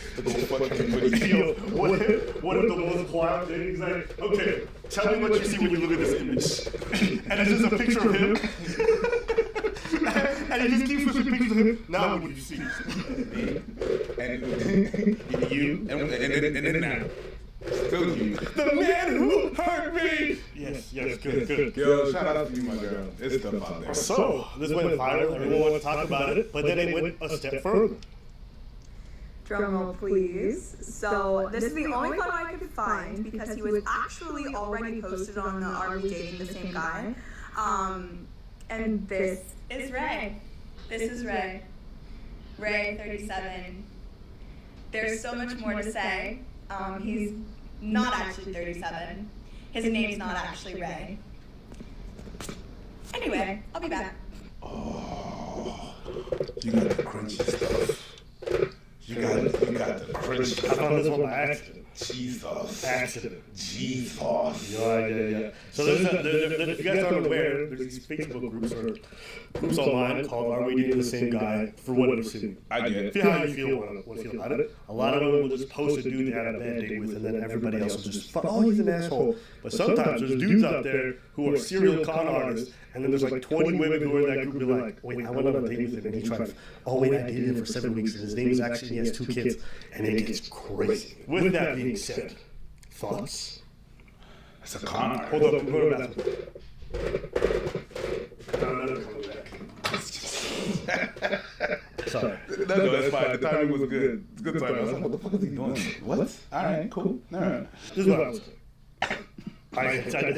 Speaker 1: What if the most quiet thing is like, okay, tell me what you see when you look at this image. And it's just a picture of him. And he just keeps pushing pictures of him. Now what do you see?
Speaker 3: And you, and then now. Still you.
Speaker 1: The man who hurt me! Yes, good.
Speaker 3: Yo, shout out to you, my girl. It's stuff out there.
Speaker 1: So, this went viral. Everyone wanted to talk about it, but then it went a step further.
Speaker 13: Drum roll, please. So, this is the only photo I could find because he was actually already posted on the Are We Dating the Same Guy? And this is Ray. This is Ray. Ray, 37. There's so much more to say. He's not actually 37. His name's not actually Ray. Anyway, I'll be back.
Speaker 3: Oh, you got the crunchy stuff. You got the crunchy.
Speaker 1: I found this one by accident.
Speaker 3: Jesus.
Speaker 1: Accident.
Speaker 3: Jesus.
Speaker 1: Yeah. So if you guys aren't aware, there's these Facebook groups or groups online called Are We Dating the Same Guy for whatever reason.
Speaker 3: I get it.
Speaker 1: Feel how you feel about it. A lot of them will just post a dude they had a bad date with, and then everybody else will just, oh, he's an asshole. But sometimes there's dudes out there who are serial con artists, and then there's like 20 women who are in that group who are like, wait, I went on a date with him, and he tried, oh wait, I dated him for 7 weeks, and his name is actually, he has 2 kids, and it gets crazy. With that being said, thoughts?
Speaker 3: That's a con art.
Speaker 1: Hold up, put it back. Sorry.
Speaker 3: No, that's fine. The timing was good. It's good timing. I was like, what the fuck is he doing? What? All right, cool. All right.
Speaker 1: This is what I was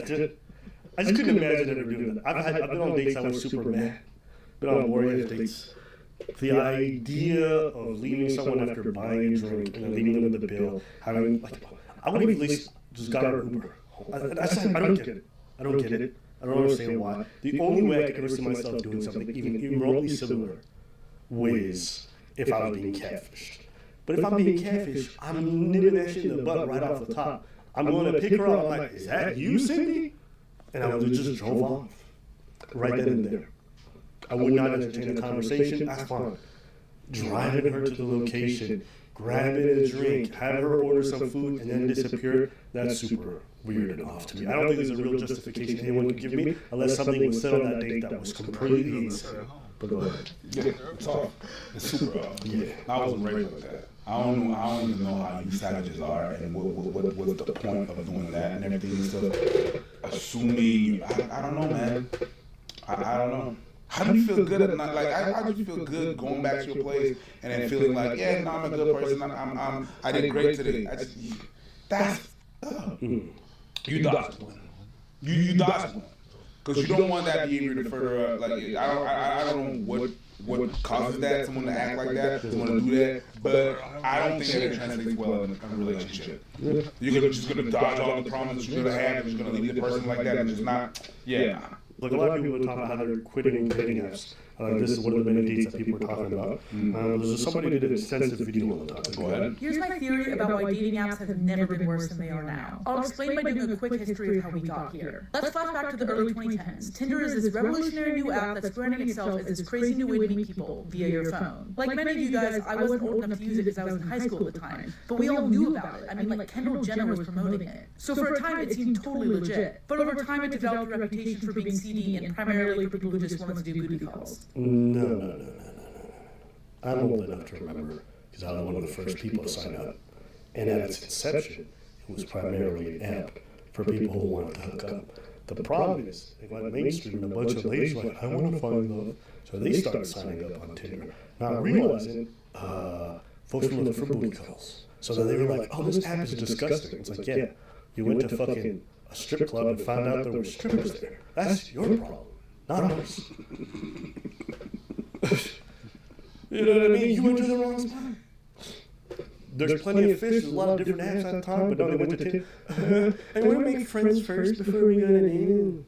Speaker 1: doing. I just couldn't imagine ever doing that. I've been on dates I was super mad. Been on warrior dates. The idea of leaving someone after buying a drink and then leaving them with the bill, having like, I would have at least just got her Uber. I don't get it. I don't get it. I don't understand why. The only way I could ever see myself doing something even remotely similar was if I was being catfished. But if I'm being catfished, I'm nipping that shit in the butt right off the top. I'm going to pick her up. I'm like, is that you, Cindy? And I would have just drove off right then and there. I would not entertain a conversation. That's fine. driving her to the location, grabbing a drink, having her order some food, and then disappear, that's super weird and off to me. I don't think there's a real justification anyone could give me unless something was said on that date that was completely insane. But go ahead.
Speaker 3: Yeah, it's off. It's super off. Yeah, I wasn't raised like that. I don't even know how you savages are and what's the point of doing that and everything. So assuming, I don't know, man. I don't know. How do you feel good at night? Like, how do you feel good going back to your place and then feeling like, yeah, no, I'm a good person. I did great today. That's you dodged one. You dodged one. Because you don't want that behavior to further. Like, I don't know what causes that, someone to act like that, someone to do that, but I don't think that it translates well in a relationship. You're just going to dodge all the problems you're going to have, and you're going to leave the person like that and just not,
Speaker 1: Like a lot of people talk about how they're quitting dating apps. This is one of the many dates that people are talking about. There's somebody who did an extensive video on the topic. Go ahead.
Speaker 6: Here's my theory about why dating apps have never been worse than they are now. I'll explain by doing a quick history of how we got here. Let's flash back to the early 2010s. Tinder is this revolutionary new app that's branding itself as this crazy new way to meet people via your phone. Like many of you guys, I wasn't old enough to use it because I was in high school at the time, but we all knew about it. I mean, like Kendall Jenner was promoting it. So for a time, it seemed totally legit. But over time, it developed a reputation for being seedy and primarily for people who just wanted to do booty calls.
Speaker 1: No. I'm old enough to remember because I was one of the first people to sign up. And at its inception, it was primarily an app for people who wanted to hook up. The problem is, it went mainstream and a bunch of ladies were like, I want to find love. So they started signing up on Tinder, not realizing folks were looking for booty calls. So then they were like, oh, this app is disgusting. It's like, yeah, you went to fucking a strip club and found out there were strippers there. That's your problem, not ours. You know what I mean? You went to the wrong spot. There's plenty of fish, there's a lot of different apps at the time, but no, they went to Tinder. I want to make friends first before we go to Tinder.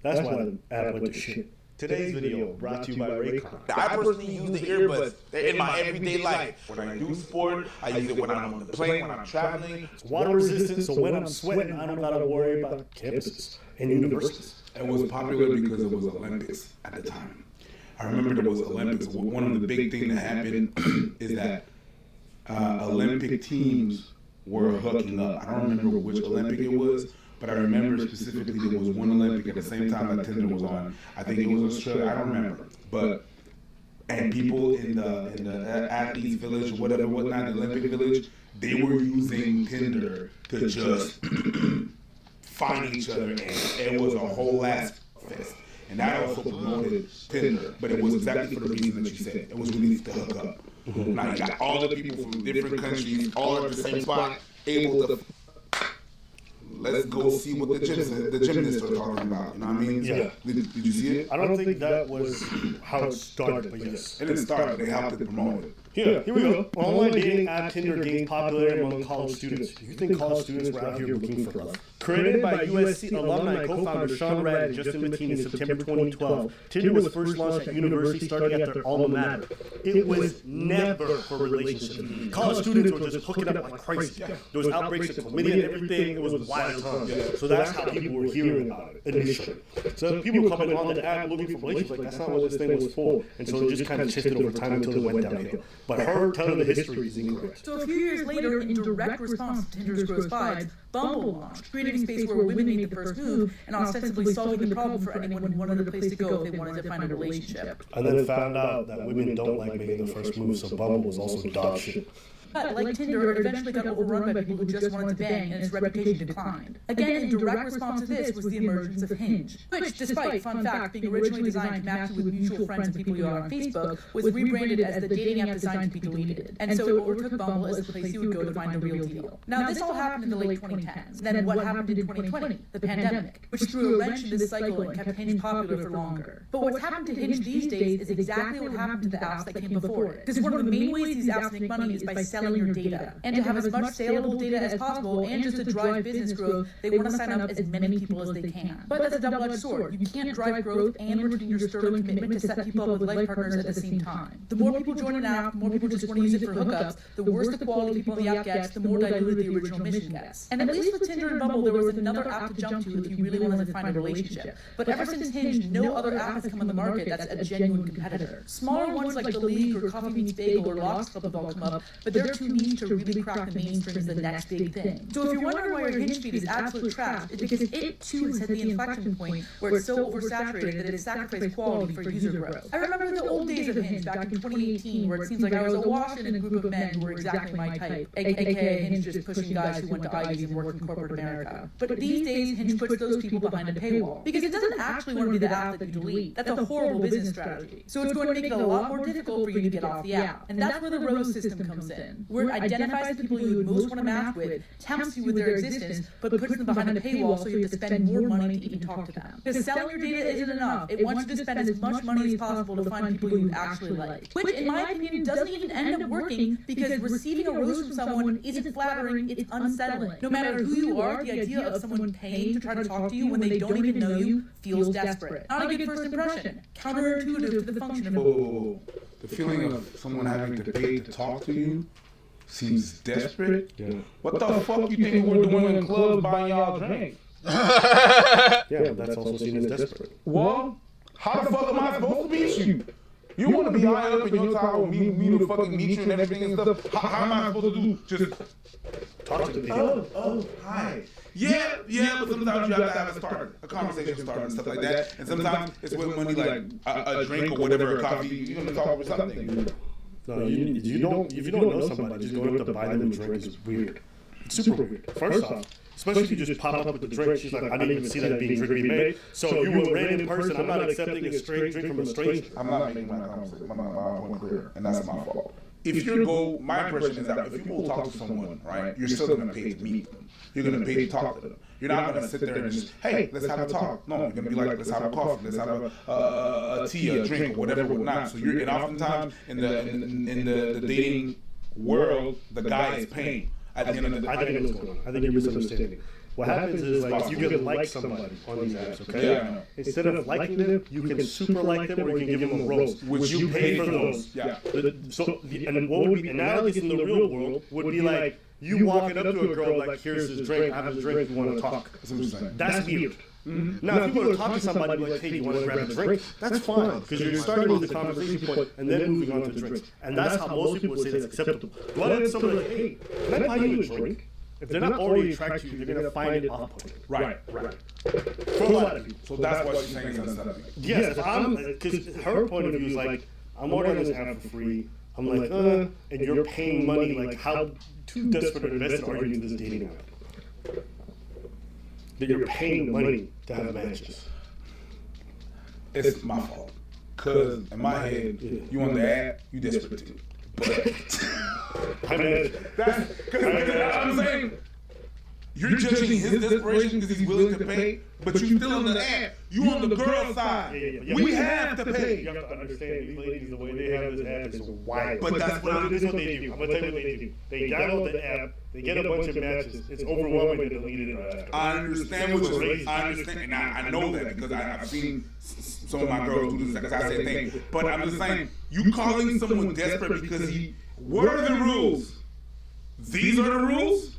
Speaker 1: That's why the app went to shit. Today's video brought to you by Raycon.
Speaker 3: I personally use the earbuds in my everyday life. When I do sport, I use it when I'm on the plane, when I'm traveling.
Speaker 1: It's water resistant, so when I'm sweating, I don't gotta worry about campuses and universities.
Speaker 3: It was popular because it was Olympics at the time. I remember there was Olympics. One of the big things that happened is that Olympic teams were hooking up. I don't remember which Olympic it was, but I remember specifically there was one Olympic at the same time that Tinder was on. I think it was Australia. I don't remember, and people in the athletes village or whatnot, the Olympic village, they were using Tinder to just find each other, and it was a whole ass fest. And that also promoted Tinder, but it was exactly for the reason that you said. It was really to hook up. Now you got all the people from different countries, all at the same spot, able to let's go see what the gymnasts are talking about. You know what I mean?
Speaker 1: Yeah.
Speaker 3: Did you see it?
Speaker 1: I don't think that was how it started, but yes.
Speaker 3: It didn't start. They helped to promote it.
Speaker 1: Here we go. Online dating app Tinder gained popularity among college students. Do you think college students were out here looking for love? Created by USC alumni co-founder Sean Rad and Justin Mateen in September 2012, Tinder was first launched at university starting at their alma mater. It was never for relationships. College students were just hooking up like crazy. There was outbreaks of chlamydia and everything. It was a wild time. So that's how people were hearing about it initially. So people coming on the app looking for relationships, like that's not what this thing was for. And so it just kind of shifted over time until it went downhill. But her telling the history is incorrect.
Speaker 6: So a few years later, in direct response to Tinder's growth vibes, Bumble launched, creating a space where women made the first move and ostensibly solving the problem for anyone who wanted a place to go if they wanted to find a relationship.
Speaker 1: And then found out that women don't like making the first move, so Bumble was also dog shit.
Speaker 6: But like Tinder, it eventually got overrun by people who just wanted to bang, and its reputation declined. Again, in direct response to this was the emergence of Hinge, which, despite, fun fact, being originally designed to match you with mutual friends and people you are on Facebook, was rebranded as the dating app designed to be deleted. And so it overtook Bumble as the place you would go to find the real deal. Now, this all happened in the late 2010s. Then what happened in 2020? The pandemic, which threw a wrench into this cycle and kept Hinge popular for longer. But what's happened to Hinge these days is exactly what happened to the apps that came before it. Because one of the main ways these apps make money is by selling selling your data. And to have as much saleable data as possible and just to drive business growth, they want to sign up as many people as they can. But that's a double-edged sword. You can't drive growth and retain your sterling commitment to set people up with life partners at the same time. The more people join an app, the more people just want to use it for hookups, the worse the quality people on the app gets, the more diluted the original mission gets. And at least with Tinder and Bumble, there was another app to jump to if you really wanted to find a relationship. But ever since Hinge, no other app has come on the market that's a genuine competitor. Smaller ones like The League or Coffee Meets Bagel or Lost Club have all come up, but they're too niche to really crack the mainstream as the next big thing. So if you're wondering why your Hinge feed is absolute trash, it's because it too has hit the inflection point where it's so oversaturated that it sacrificed quality for user growth. I remember the old days of Hinge back in 2018 where it seems like I was awash in a group of men who were exactly my type, aka Hinge just pushing guys who went to Ivies and worked in corporate America. But these days, Hinge puts those people behind a paywall because it doesn't actually want to be the app that you delete. That's a horrible business strategy. So it's going to make it a lot more difficult for you to get off the app. And that's where the Rose system comes in, where it identifies the people you would most want to match with, tempts you with their existence, but puts them behind a paywall so you have to spend more money to even talk to them. Because selling your data isn't enough. It wants you to spend as much money as possible to find people you actually like. Which, in my opinion, doesn't even end up working because receiving a rose from someone isn't flattering, it's unsettling. No matter who you are, the idea of someone paying to try to talk to you when they don't even know you feels desperate. Not a good first impression. Counterintuitive to the function of
Speaker 3: the feeling of someone having to pay to talk to you seems desperate. Yeah. What the fuck you think we're doing in clubs buying y'all drinks?
Speaker 1: Yeah, that's also seen as desperate.
Speaker 3: Well, how the fuck am I supposed to meet you? You want to be high up in your tower with me to fucking meet you and everything and stuff? How am I supposed to do? Just
Speaker 1: talk to the people.
Speaker 3: Oh, hi. Yeah, but sometimes you have to have a conversation starter and stuff like that. And sometimes it's with money like a drink or whatever, a coffee. You're gonna talk with something.
Speaker 1: No, you don't. If you don't know somebody, just going up to buy them a drink is weird. It's super weird. First off, especially if you just pop up with the drink. She's like, I didn't even see that being made. So you a random person. I'm not accepting a straight drink from a stranger.
Speaker 3: I'm not making my point clear, and that's my fault. If you go, my impression is that if you go talk to someone, right, you're still gonna pay to meet them. You're gonna pay to talk to them. You're not gonna sit there and just, hey, let's have a talk. No, you're gonna be like, let's have a coffee, let's have a tea, a drink, whatever, whatnot. So you're, and oftentimes in the dating world, the guy is paying. At the end of the day,
Speaker 1: I think what's going on. I think you're misunderstanding. What happens is like you can like somebody on these apps, okay?
Speaker 3: Yeah.
Speaker 1: Instead of liking them, you can super like them, or you can give them a roast, which you pay for those.
Speaker 3: Yeah.
Speaker 1: And what would be analogous in the real world would be like you walking up to a girl like, here's this drink, have a drink, you want to talk. That's weird. Mm-hmm. Now, if you want to talk to somebody like, hey, you want to grab a drink? That's fine, because you're starting with the conversation point and then moving on to the drinks. And that's how most people would say that's acceptable. But if somebody like, hey, can I buy you a drink? If they're not already attracted to you, they're going to find it off-putting.
Speaker 3: Right.
Speaker 1: For a lot of people.
Speaker 3: So that's what you're saying is unsettling.
Speaker 1: Yes, because her point of view is like, I'm ordering this app for free. I'm like, and you're paying money. Like, how too desperate or invested are you in this dating app? That you're paying money to have matches.
Speaker 3: It's my fault. Because in my head, you on the app, you desperate too. I'm saying, you're judging his desperation because he's willing to pay, but you still on the app. You on the girl side. We have to pay.
Speaker 1: You have to understand these ladies, the way they have this app is wild.
Speaker 3: But that's what
Speaker 1: this is what they do. I'm gonna tell you what they do. They download the app, they get a bunch of matches. It's overwhelming. They delete it after.
Speaker 3: I understand what you're saying. I understand, and I know that because I've seen some of my girls do this exact same thing. But I'm just saying, you calling someone desperate because what are the rules? These are the rules?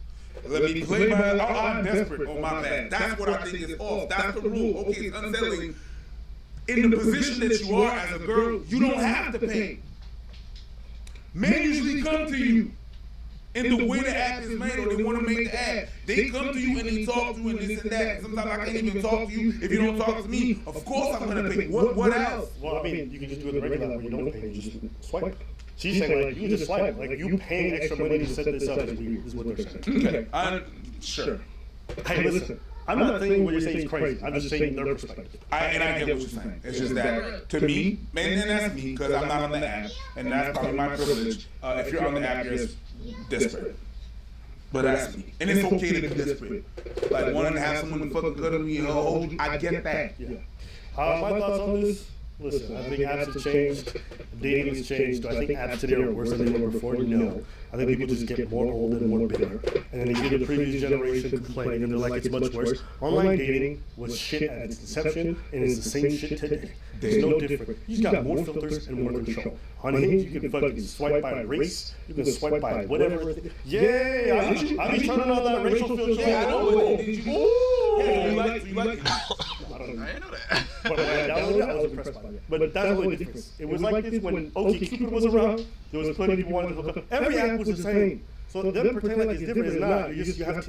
Speaker 3: Let me play by, I'm desperate. Oh, my bad. That's what I think is off. That's the rule. Okay, it's unsettling. In the position that you are as a girl, you don't have to pay. Men usually come to you. In the way the app is made, or they want to make the app, they come to you and they talk to you and this and that. And sometimes I can't even talk to you if you don't talk to me. Of course I'm going to pay. What else?
Speaker 1: Well, I mean, you can just do it the regular where you don't pay, you just swipe. She's saying, like, you just swipe. Like, you paying extra money to set this up is weird, is what they're saying.
Speaker 3: Okay, sure.
Speaker 1: Hey, listen, I'm not saying what you're saying is crazy. I'm just saying their perspective.
Speaker 3: And I get what you're saying. It's just that, to me, and that's me, because I'm not on the app, and that's probably my privilege. If you're on the app, you're desperate. But that's me. And it's okay to be desperate. Like, wanting to have someone fucking cuddle me and hold you, I get that.
Speaker 1: Yeah. My thoughts on this, Listen, I think apps have changed. Dating has changed. Do I think apps today are worse than they were before? No. I think people just get more old and more bitter. And then they hear the previous generation complaining and they're like, it's much worse. Online dating was shit at its inception and it's the same shit today. There's no different. You just got more filters and more control. On Hinge, you can fucking swipe by race. You can swipe by whatever. Yeah, I be turning on that racial filter.
Speaker 10: Yeah, I know. You like
Speaker 1: I don't know.
Speaker 10: I know that.
Speaker 1: But when I downloaded it, I was impressed by it. But that's the only difference. It was like this when OkCupid was around. There was plenty of people wanting to hook up. Every app was the same. So them pretend like it's different is not. You have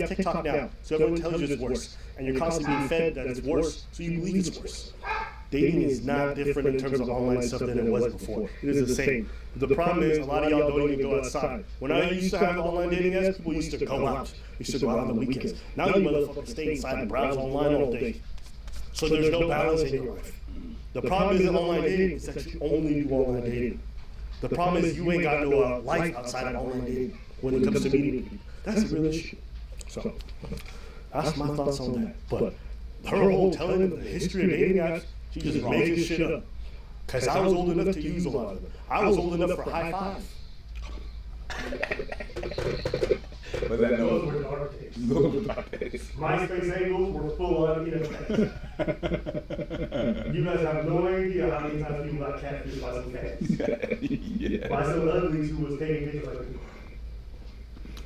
Speaker 1: TikTok now, so everyone tells you it's worse, and you're constantly being fed that it's worse, so you believe it's worse. Dating is not different in terms of online stuff than it was before. It is the same. The problem is a lot of y'all don't even go outside. When I used to have online dating apps, people used to go out. Used to go out on the weekends. Now you motherfuckers stay inside and browse online all day. So there's no balance in your life. The problem is online dating is that you only do online dating. The problem is you ain't got no life outside of online dating when it comes to meeting people. That's a real issue. So that's my thoughts on that. But her whole telling of the history of dating apps, she just making shit up. Because I was old enough to use a lot of them. I was old enough for high five.
Speaker 3: But that
Speaker 1: those were dark days. MySpace angles were full on, You guys have no idea how many times people got catfished by some cats.
Speaker 3: Yeah.
Speaker 1: By some uglies who was taking pictures like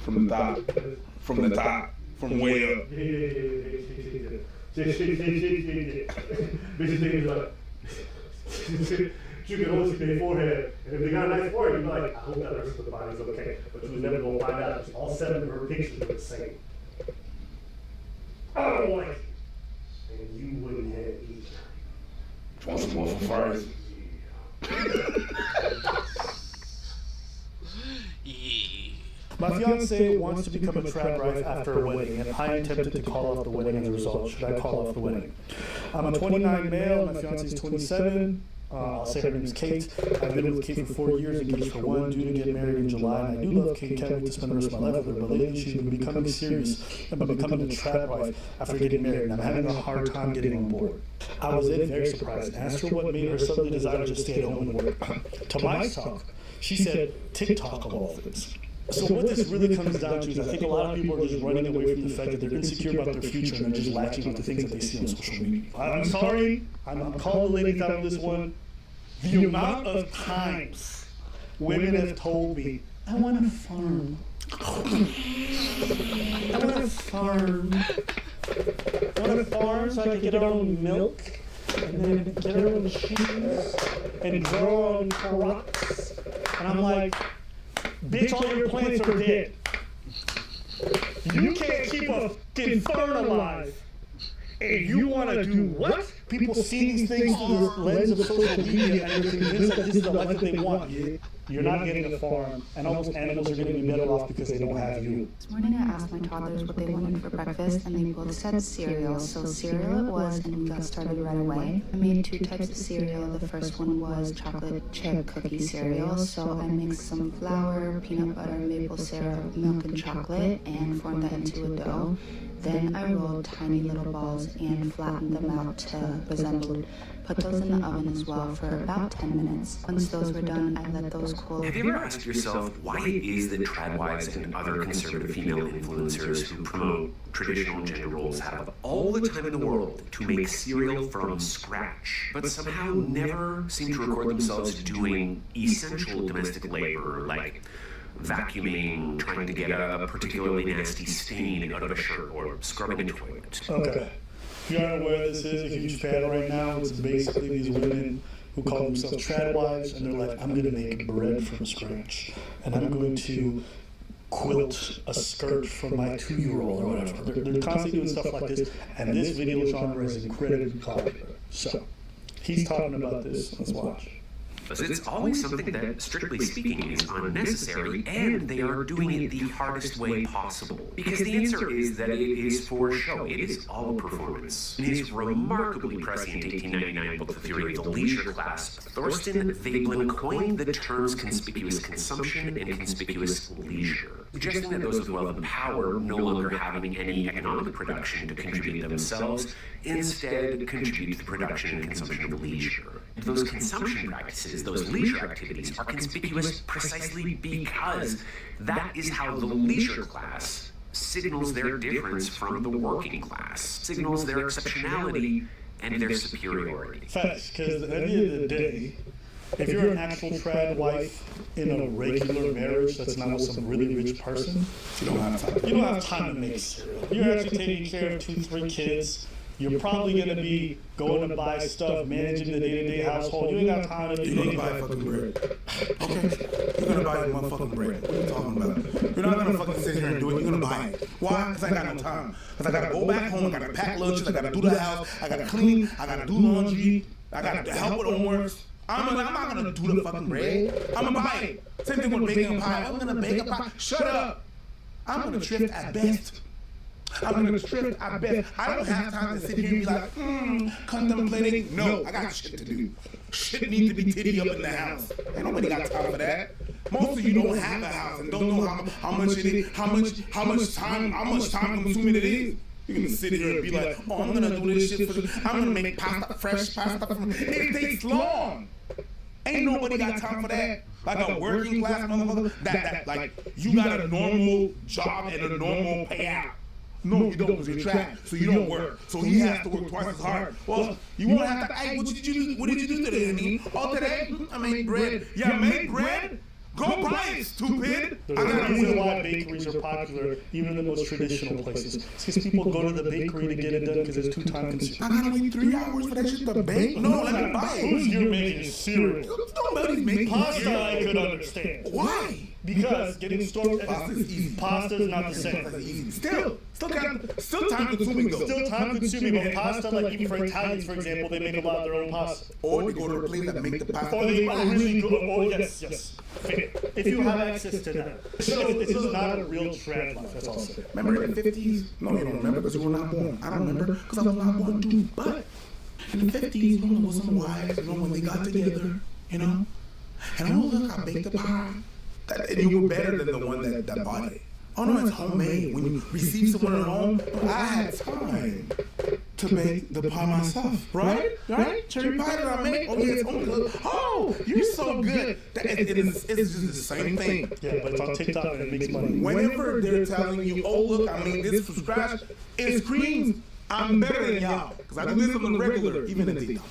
Speaker 3: From the top. From the top. From way up.
Speaker 1: Bitches like, you can only see their forehead, and if they got a nice forehead, you'd be like, I hope that rest of the body's okay. But you was never gonna find out because all 7 of her pictures were the same. I don't like it. And you wouldn't have either.
Speaker 3: Want some more for fries?
Speaker 1: My fiance wants to become a trad wife after a wedding, and I am tempted to call off the wedding as a result. Should I call off the wedding? I'm a 29 male, my fiance is 27. I'll say her name is Kate. I've been with Kate for 4 years, engaged for 1, due to get married in July. And I do love Kate, can't wait to spend the rest of my life with her, but lately she's been becoming serious about becoming a trad wife after getting married, and I'm having a hard time getting on board. I was then very surprised and asked her what made her suddenly desire to stay at home and work. To my talk, she said TikTok of all things. So what this really comes down to is I think a lot of people are just running away from the fact that they're insecure about their future and they're just latching on to things that they see on social media. I'm sorry, I'm calling the ladies out on this one. The amount of times women have told me, I want to farm. I want to farm. I want to farm so I can get our own milk and then get our own cheese and grow our own crops. And I'm like, bitch, all your plants are dead. You can't keep a fucking fern alive. And you want to do what? People see these things through the lens of social media and they're convinced that this is the life that they want. You're not getting a farm, and almost animals are going to be better off because they don't have you.
Speaker 14: This morning I asked my toddlers what they wanted for breakfast, and they both said cereal. So cereal it was, and we got started right away. I made 2 types of cereal. The first one was chocolate chip cookie cereal. So I mixed some flour, peanut butter, maple syrup, milk, and chocolate, and formed that into a dough. Then I rolled tiny little balls and flattened them out to resemble. Put those in the oven as well for about 10 minutes. Once those were done, I let those cool.
Speaker 15: Have you ever asked yourself why it is that trad wives and other conservative female influencers who promote traditional gender roles have all the time in the world to make cereal from scratch, but somehow never seem to record themselves doing essential domestic labor like vacuuming, trying to get a particularly nasty stain out of a shirt, or scrubbing a toilet?
Speaker 1: Okay. If you aren't aware this is a huge fad right now, it's basically these women who call themselves trad wives, and they're like, I'm going to make bread from scratch, and I'm going to quilt a skirt for my 2-year-old or whatever. They're constantly doing stuff like this, and this video genre is incredibly popular. So, he's talking about this. Let's watch.
Speaker 15: It's always something that, strictly speaking, is unnecessary, and they are doing it the hardest way possible. Because the answer is that it is for show. It is all performance. In his remarkably prescient 1899 book, The Theory of the Leisure Class, Thorstein Veblen coined the terms conspicuous consumption and conspicuous leisure. suggesting that those with wealth and power no longer having any economic production to contribute themselves, instead contribute to the production and consumption of leisure. Those consumption practices, those leisure activities, are conspicuous precisely because that is how the leisure class signals their difference from the working class, signals their exceptionality and their superiority.
Speaker 1: Facts, because at the end of the day, if you're an actual trad wife in a regular marriage that's not with some really rich person, you don't have time to make cereal. You're actually taking care of 2-3 kids. You're probably going to be going to buy stuff, managing the day-to-day household. You ain't got time to do
Speaker 3: You're going to buy fucking bread. Okay? You're going to buy motherfucking bread. What are you talking about? You're not going to fucking sit here and do it. You're going to buy it. Why? Because I ain't got no time. Because I got to go back home. I got to pack lunches. I got to do the house. I got to clean. I got to do laundry. I got to help with homeworks. I'm not going to do the fucking bread. I'm going to buy it. Same thing with baking a pie. I'm going to bake a pie. Shut up. I'm going to thrift at best. I'm going to thrift at best. I don't have time to sit here and be like, contemplating. No, I got shit to do. Shit needs to be titty up in the house. Ain't nobody got time for that. Most of you don't have a house and don't know how much it is, how much time consuming it is. You're gonna sit here and be like, oh, I'm gonna do this shit for you. I'm gonna make pasta, fresh pasta. It takes long. Ain't nobody got time for that. Like a working class motherfucker, that like you got a normal job and a normal payout. No, you don't, because you're trapped, so you don't work. So he has to work twice as hard. Well, you won't have to, hey, what did you do today, honey? Oh, today, I made bread. Yeah, make bread? Go buy it, stupid!
Speaker 1: There's a reason why bakeries are popular, even in the most traditional places. It's because people go to the bakery to get it done because it's too time consuming.
Speaker 3: I gotta wait 3 hours for that shit to bake? No, let me buy it.
Speaker 1: Who's you're making cereal?
Speaker 3: Nobody's making
Speaker 1: pasta. I could understand.
Speaker 3: Why?
Speaker 1: Because getting stored pasta is easy. Pasta is not the same.
Speaker 3: Still time consuming though.
Speaker 1: Still time consuming, but pasta, like even for Italians, for example, they make a lot of their own pasta.
Speaker 3: Or they go to a place that make the pasta.
Speaker 1: Or they really go. Oh yes. If you have access to that, this is not a real trad life. That's all I'm saying.
Speaker 3: Remember in the 50s? No, you don't remember because you were not born. I don't remember because I was not born too. But in the 50s, you know, with some wives, you know, when they got together, you know, and oh look, I baked a pie. And you were better than the one that bought it. Oh no, it's homemade. When you receive someone at home, I had time to bake the pie myself, right? Cherry pie that I make. Oh yeah, it's home cooked. Oh, you're so good. It's just the same thing.
Speaker 1: Yeah, but it's on TikTok and it makes money.
Speaker 3: Whenever they're telling you, oh look, I made this from scratch, it screams, I'm better than y'all because I do this on the regular, even in TikTok.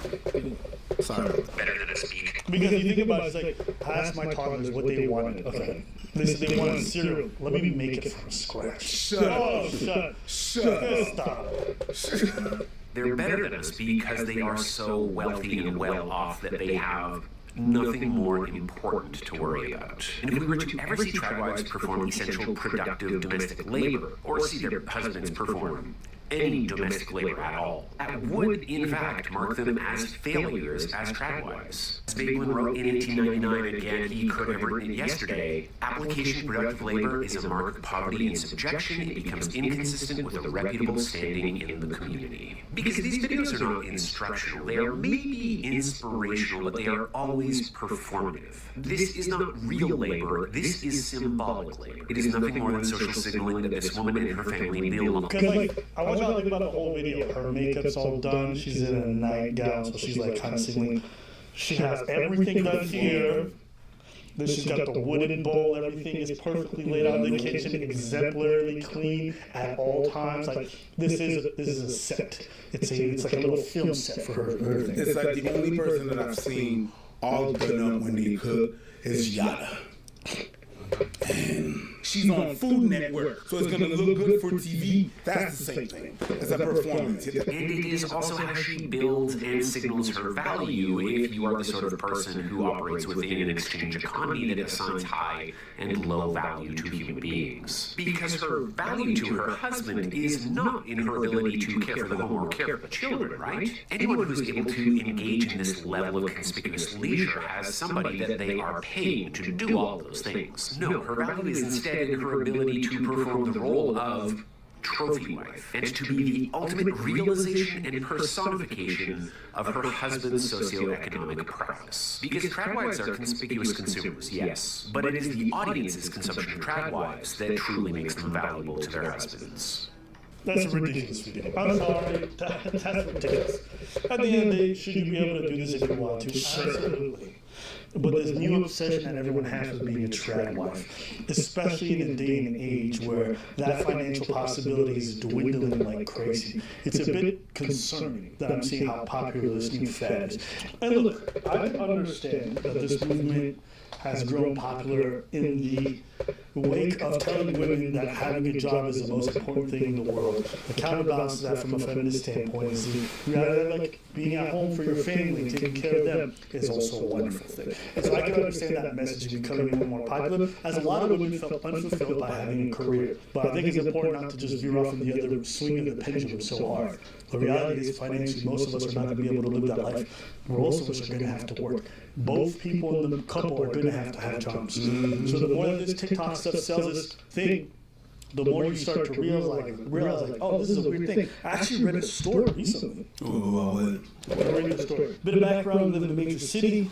Speaker 3: Sorry.
Speaker 15: Better than a speak.
Speaker 1: Because if you think about it, it's like, I asked my toddlers what they wanted. Okay. They said they wanted cereal. Let me make it from scratch.
Speaker 3: Shut up.
Speaker 1: Stop.
Speaker 15: They're better than us because they are so wealthy and well off that they have nothing more important to worry about. And if we were to ever see trad wives perform essential productive domestic labor, or see their husbands perform any domestic labor at all, that would in fact mark them as failures as trad wives. As Bagelin wrote in 1899, again, he could have written it yesterday, application of productive labor is a mark of poverty and subjection. It becomes inconsistent with a reputable standing in the community. Because these videos are not instructional, they are maybe inspirational, but they are always performative. This is not real labor, this is symbolic labor. It is nothing more than social signaling that this woman and her family build.
Speaker 1: Because like, I want you to think about the whole video. Her makeup's all done, she's in a nightgown, so she's like kind of signaling. She has everything done here. Then she's got the wooden bowl, everything is perfectly laid out in the kitchen, exemplarily clean at all times. Like this is a set. It's like a little film set for her.
Speaker 3: It's like the only person that I've seen all done up when they cook is Yada. And she's on Food Network, so it's gonna look good for TV. That's the same thing as a performance.
Speaker 15: And it is also how she builds and signals her value if you are the sort of person who operates within an exchange economy that assigns high and low value to human beings. Because her value to her husband is not in her ability to care for the home or care for the children, right? Anyone who's able to engage in this level of conspicuous leisure has somebody that they are paying to do all those things. No, her value is instead in her ability to perform the role of trophy wife, and to be the ultimate realization and personification of her husband's socioeconomic prowess. Because trad wives are conspicuous consumers, yes, but it is the audience's consumption of trad wives that truly makes them valuable to their husbands.
Speaker 1: That's a ridiculous video. I'm sorry. That's ridiculous. At the end of the day, should you be able to do this if you want to? Absolutely. But this new obsession that everyone has with being a trad wife, especially in a day and age where that financial possibility is dwindling like crazy, it's a bit concerning that I'm seeing how popular this new fad is. And look, I understand that this movement has grown popular in the wake of telling women that having a job is the most important thing in the world. The counterbalance to that from a feminist standpoint is the reality that, like, being at home for your family and taking care of them is also a wonderful thing. And so I can understand that message becoming more popular, as a lot of women felt unfulfilled by having a career. But I think it's important not to just veer off in the other swing of the pendulum so hard. The reality is, financially, most of us are not going to be able to live that life. Most of us are going to have to work. Both people in the couple are going to have jobs. So the more that this TikTok stuff sells this thing, the more you start to realize, oh, this is a weird thing. I actually read a story recently. Bit of background: live in a major city.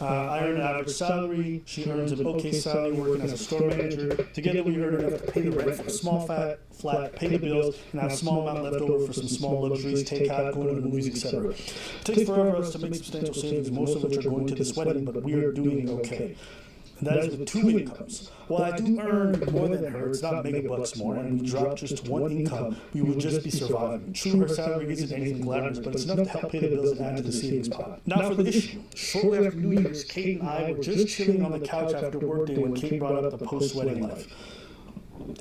Speaker 1: I earn an average salary. She earns an okay salary working as a store manager. Together we earn enough to pay the rent for a small flat, pay the bills, and have a small amount left over for some small luxuries, takeout, going to the movies, etc. It takes forever for us to make substantial savings, most of which are going to this wedding, but we are doing okay. And that is with 2 incomes. While I do earn more than her, it's not mega bucks more, and we drop just to 1 income, we would just be surviving. True, her salary isn't anything glamorous, but it's enough to help pay the bills and add to the savings pot. Now for the issue. Shortly after New Year's, Kate and I were just chilling on the couch after work day when Kate brought up the post-wedding life.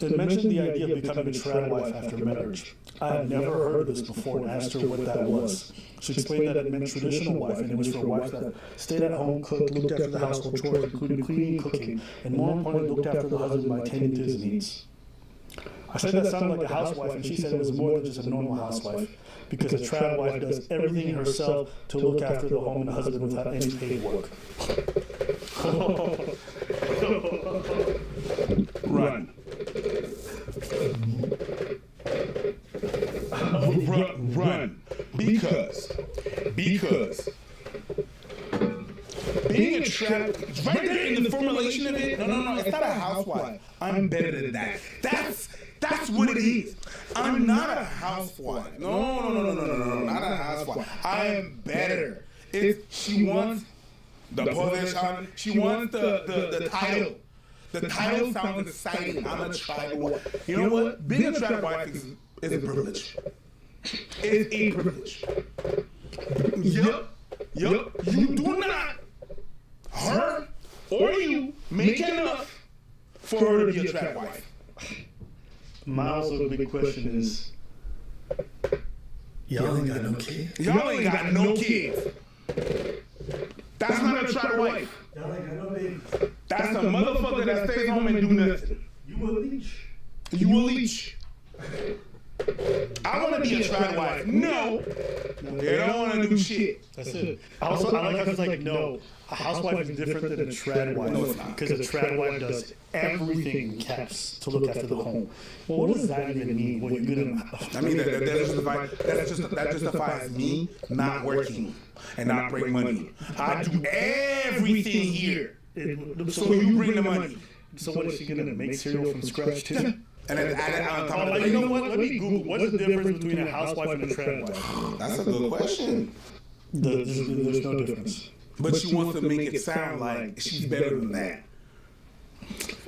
Speaker 1: It mentioned the idea of becoming a trad wife after marriage. I had never heard of this before and asked her what that was. She explained that it meant traditional wife, and it was for a wife that stayed at home, cooked, looked after the household chores, including cleaning and cooking, and more importantly, looked after the husband by tending to his needs. I said that sounded like a housewife, and she said it was more than just a normal housewife, because a trad wife does everything herself to look after the home and the husband without any paid work.
Speaker 3: Run. Run. Because being a trad, right there in the formulation of it, no, it's not a housewife. I'm better than that. That's what it is. I'm not a housewife. No, not a housewife. I am better. She wants the position. She wants the title. The title sounds exciting. I'm a trad wife. You know what? Being a trad wife is a privilege. It's a privilege. Yup. You do not, her or you, make enough for her to be a trad wife.
Speaker 1: My also big question is, y'all ain't got no kids?
Speaker 3: Y'all ain't got no kids. That's not a trad wife.
Speaker 1: Y'all ain't got no babies.
Speaker 3: That's a motherfucker that stays home and do nothing.
Speaker 1: You a leech.
Speaker 3: You a leech. I want to be a trad wife. No. They don't want to do shit.
Speaker 1: That's it. Also, I like how it's like, no, a housewife is different than a trad wife.
Speaker 3: No, it's not.
Speaker 1: Because a trad wife does everything in caps to look after the home. Well, what does that even mean? When you're gonna...
Speaker 3: I mean, that justifies me not working and not bring money. I do everything here. So you bring the money.
Speaker 1: So what, is she gonna make cereal from scratch too?
Speaker 3: And then add it on top of it.
Speaker 1: You know what? Let me Google. What's the difference between a housewife and a trad wife?
Speaker 3: That's a good question.
Speaker 1: There's no difference.
Speaker 3: But she wants to make it sound like she's better than that.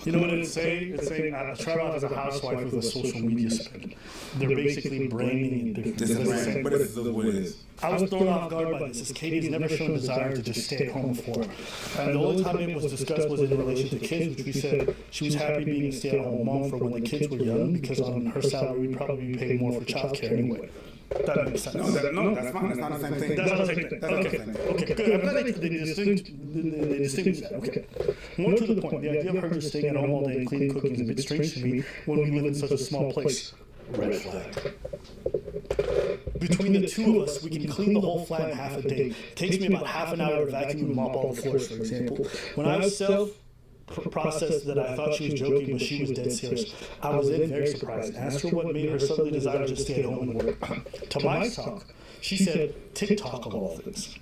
Speaker 1: You know what it's saying? It's saying a trad wife is a housewife with a social media spin. They're basically branding it.
Speaker 3: This is branding, but this is what it is.
Speaker 1: I was thrown off guard by this, as Katie's never shown desire to just stay at home before. And the only time it was discussed was in relation to kids, which we said she was happy being a stay-at-home mom for when the kids were young, because on her salary we'd probably be paying more for childcare anyway. That makes sense.
Speaker 3: No, that's fine. That's not the same thing.
Speaker 1: That's not the same thing. Okay, good. I'm glad they distinguish that. Okay. More to the point, the idea of her just staying at home all day and cleaning, cooking is a bit strange to me when we live in such a small place. Red flag. Between the two of us, we can clean the whole flat in half a day. It takes me about half an hour to vacuum and mop all the floors, for example. When I was process that I thought she was joking, but she was dead serious. I was then very surprised. Asked her what made her suddenly desire to stay at home and work. To my talk, she said TikTok of all things.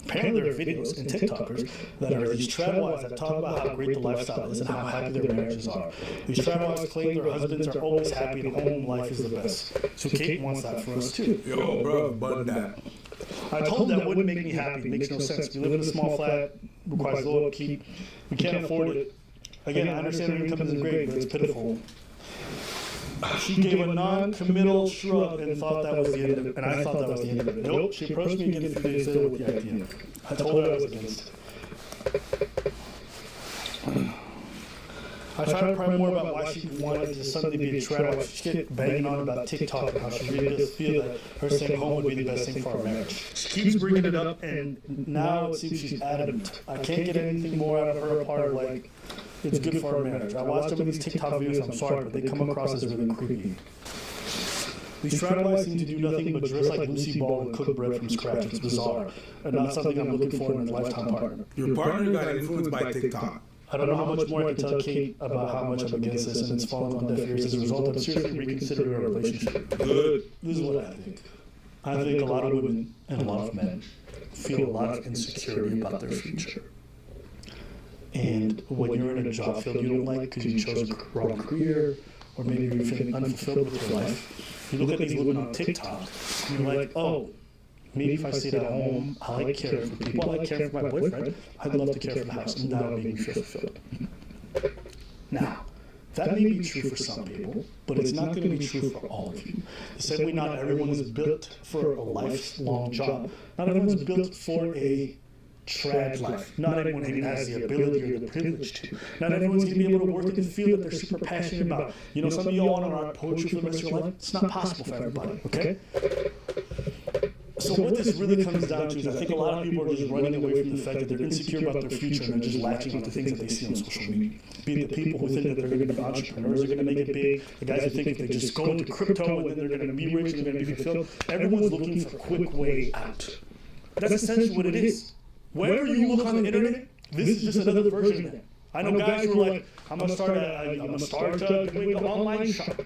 Speaker 1: Apparently there are videos and TikTokers that are these trad wives that talk about how great the lifestyle is and how happy their marriages are. These trad wives claim their husbands are always happy and home life is the best. So Kate wants that for us too.
Speaker 3: Yo, bro, button that.
Speaker 1: I told them that wouldn't make me happy. It makes no sense. We live in a small flat, requires low upkeep. We can't afford it. Again, I understand her income isn't great, but it's pitiful. She gave a non-committal shrug and thought that was the end of it, and I thought that was the end of it. Nope, she approached me again a few days later with the idea. I told her I was against it. I tried to pry more about why she wanted to suddenly be a trad wife. She kept banging on about TikTok and how she really does feel that her staying home would be the best thing for our marriage. She keeps bringing it up, and now it seems she's adamant. I can't get anything more out of her apart of like, it's good for our marriage. I watched some of these TikTok videos, I'm sorry, but they come across as really creepy. These trad wives seem to do nothing but dress like Lucy Ball and cook bread from scratch. It's bizarre, and not something I'm looking for in a lifetime partner.
Speaker 3: Your partner got influenced by TikTok.
Speaker 1: I don't know how much more I can tell Kate about how much I'm against this, and it's fallen on deaf ears. As a result, I'm seriously reconsidering our relationship.
Speaker 3: Good.
Speaker 1: This is what I think. I think a lot of women and a lot of men feel a lot of insecurity about their future. And when you're in a job field you don't like because you chose a wrong career, or maybe you're feeling unfulfilled with your life, you look at these women on TikTok, and you're like, oh, maybe if I stayed at home, I like caring for people, I like caring for my boyfriend, I'd love to care for the house, and that would make me feel fulfilled. Now, that may be true for some people, but it's not going to be true for all of you. The same way not everyone is built for a lifelong job. Not everyone is built for a trad life. Not everyone has the ability or the privilege to. Not everyone's going to be able to work in the field that they're super passionate about. You know, some of y'all want to write poetry for the rest of your life. It's not possible for everybody, okay? So what this really comes down to is I think a lot of people are just running away from the fact that they're insecure about their future and they're just latching on to things that they see on social media. Be it the people who think that they're going to be entrepreneurs, they're going to make it big, the guys who think if they just go into crypto and then they're going to be rich and they're going to be fulfilled. Everyone's looking for a quick way out. That's essentially what it is. Wherever you look on the internet, this is just another version of that. I know guys who are like, I'm going to start an online shop.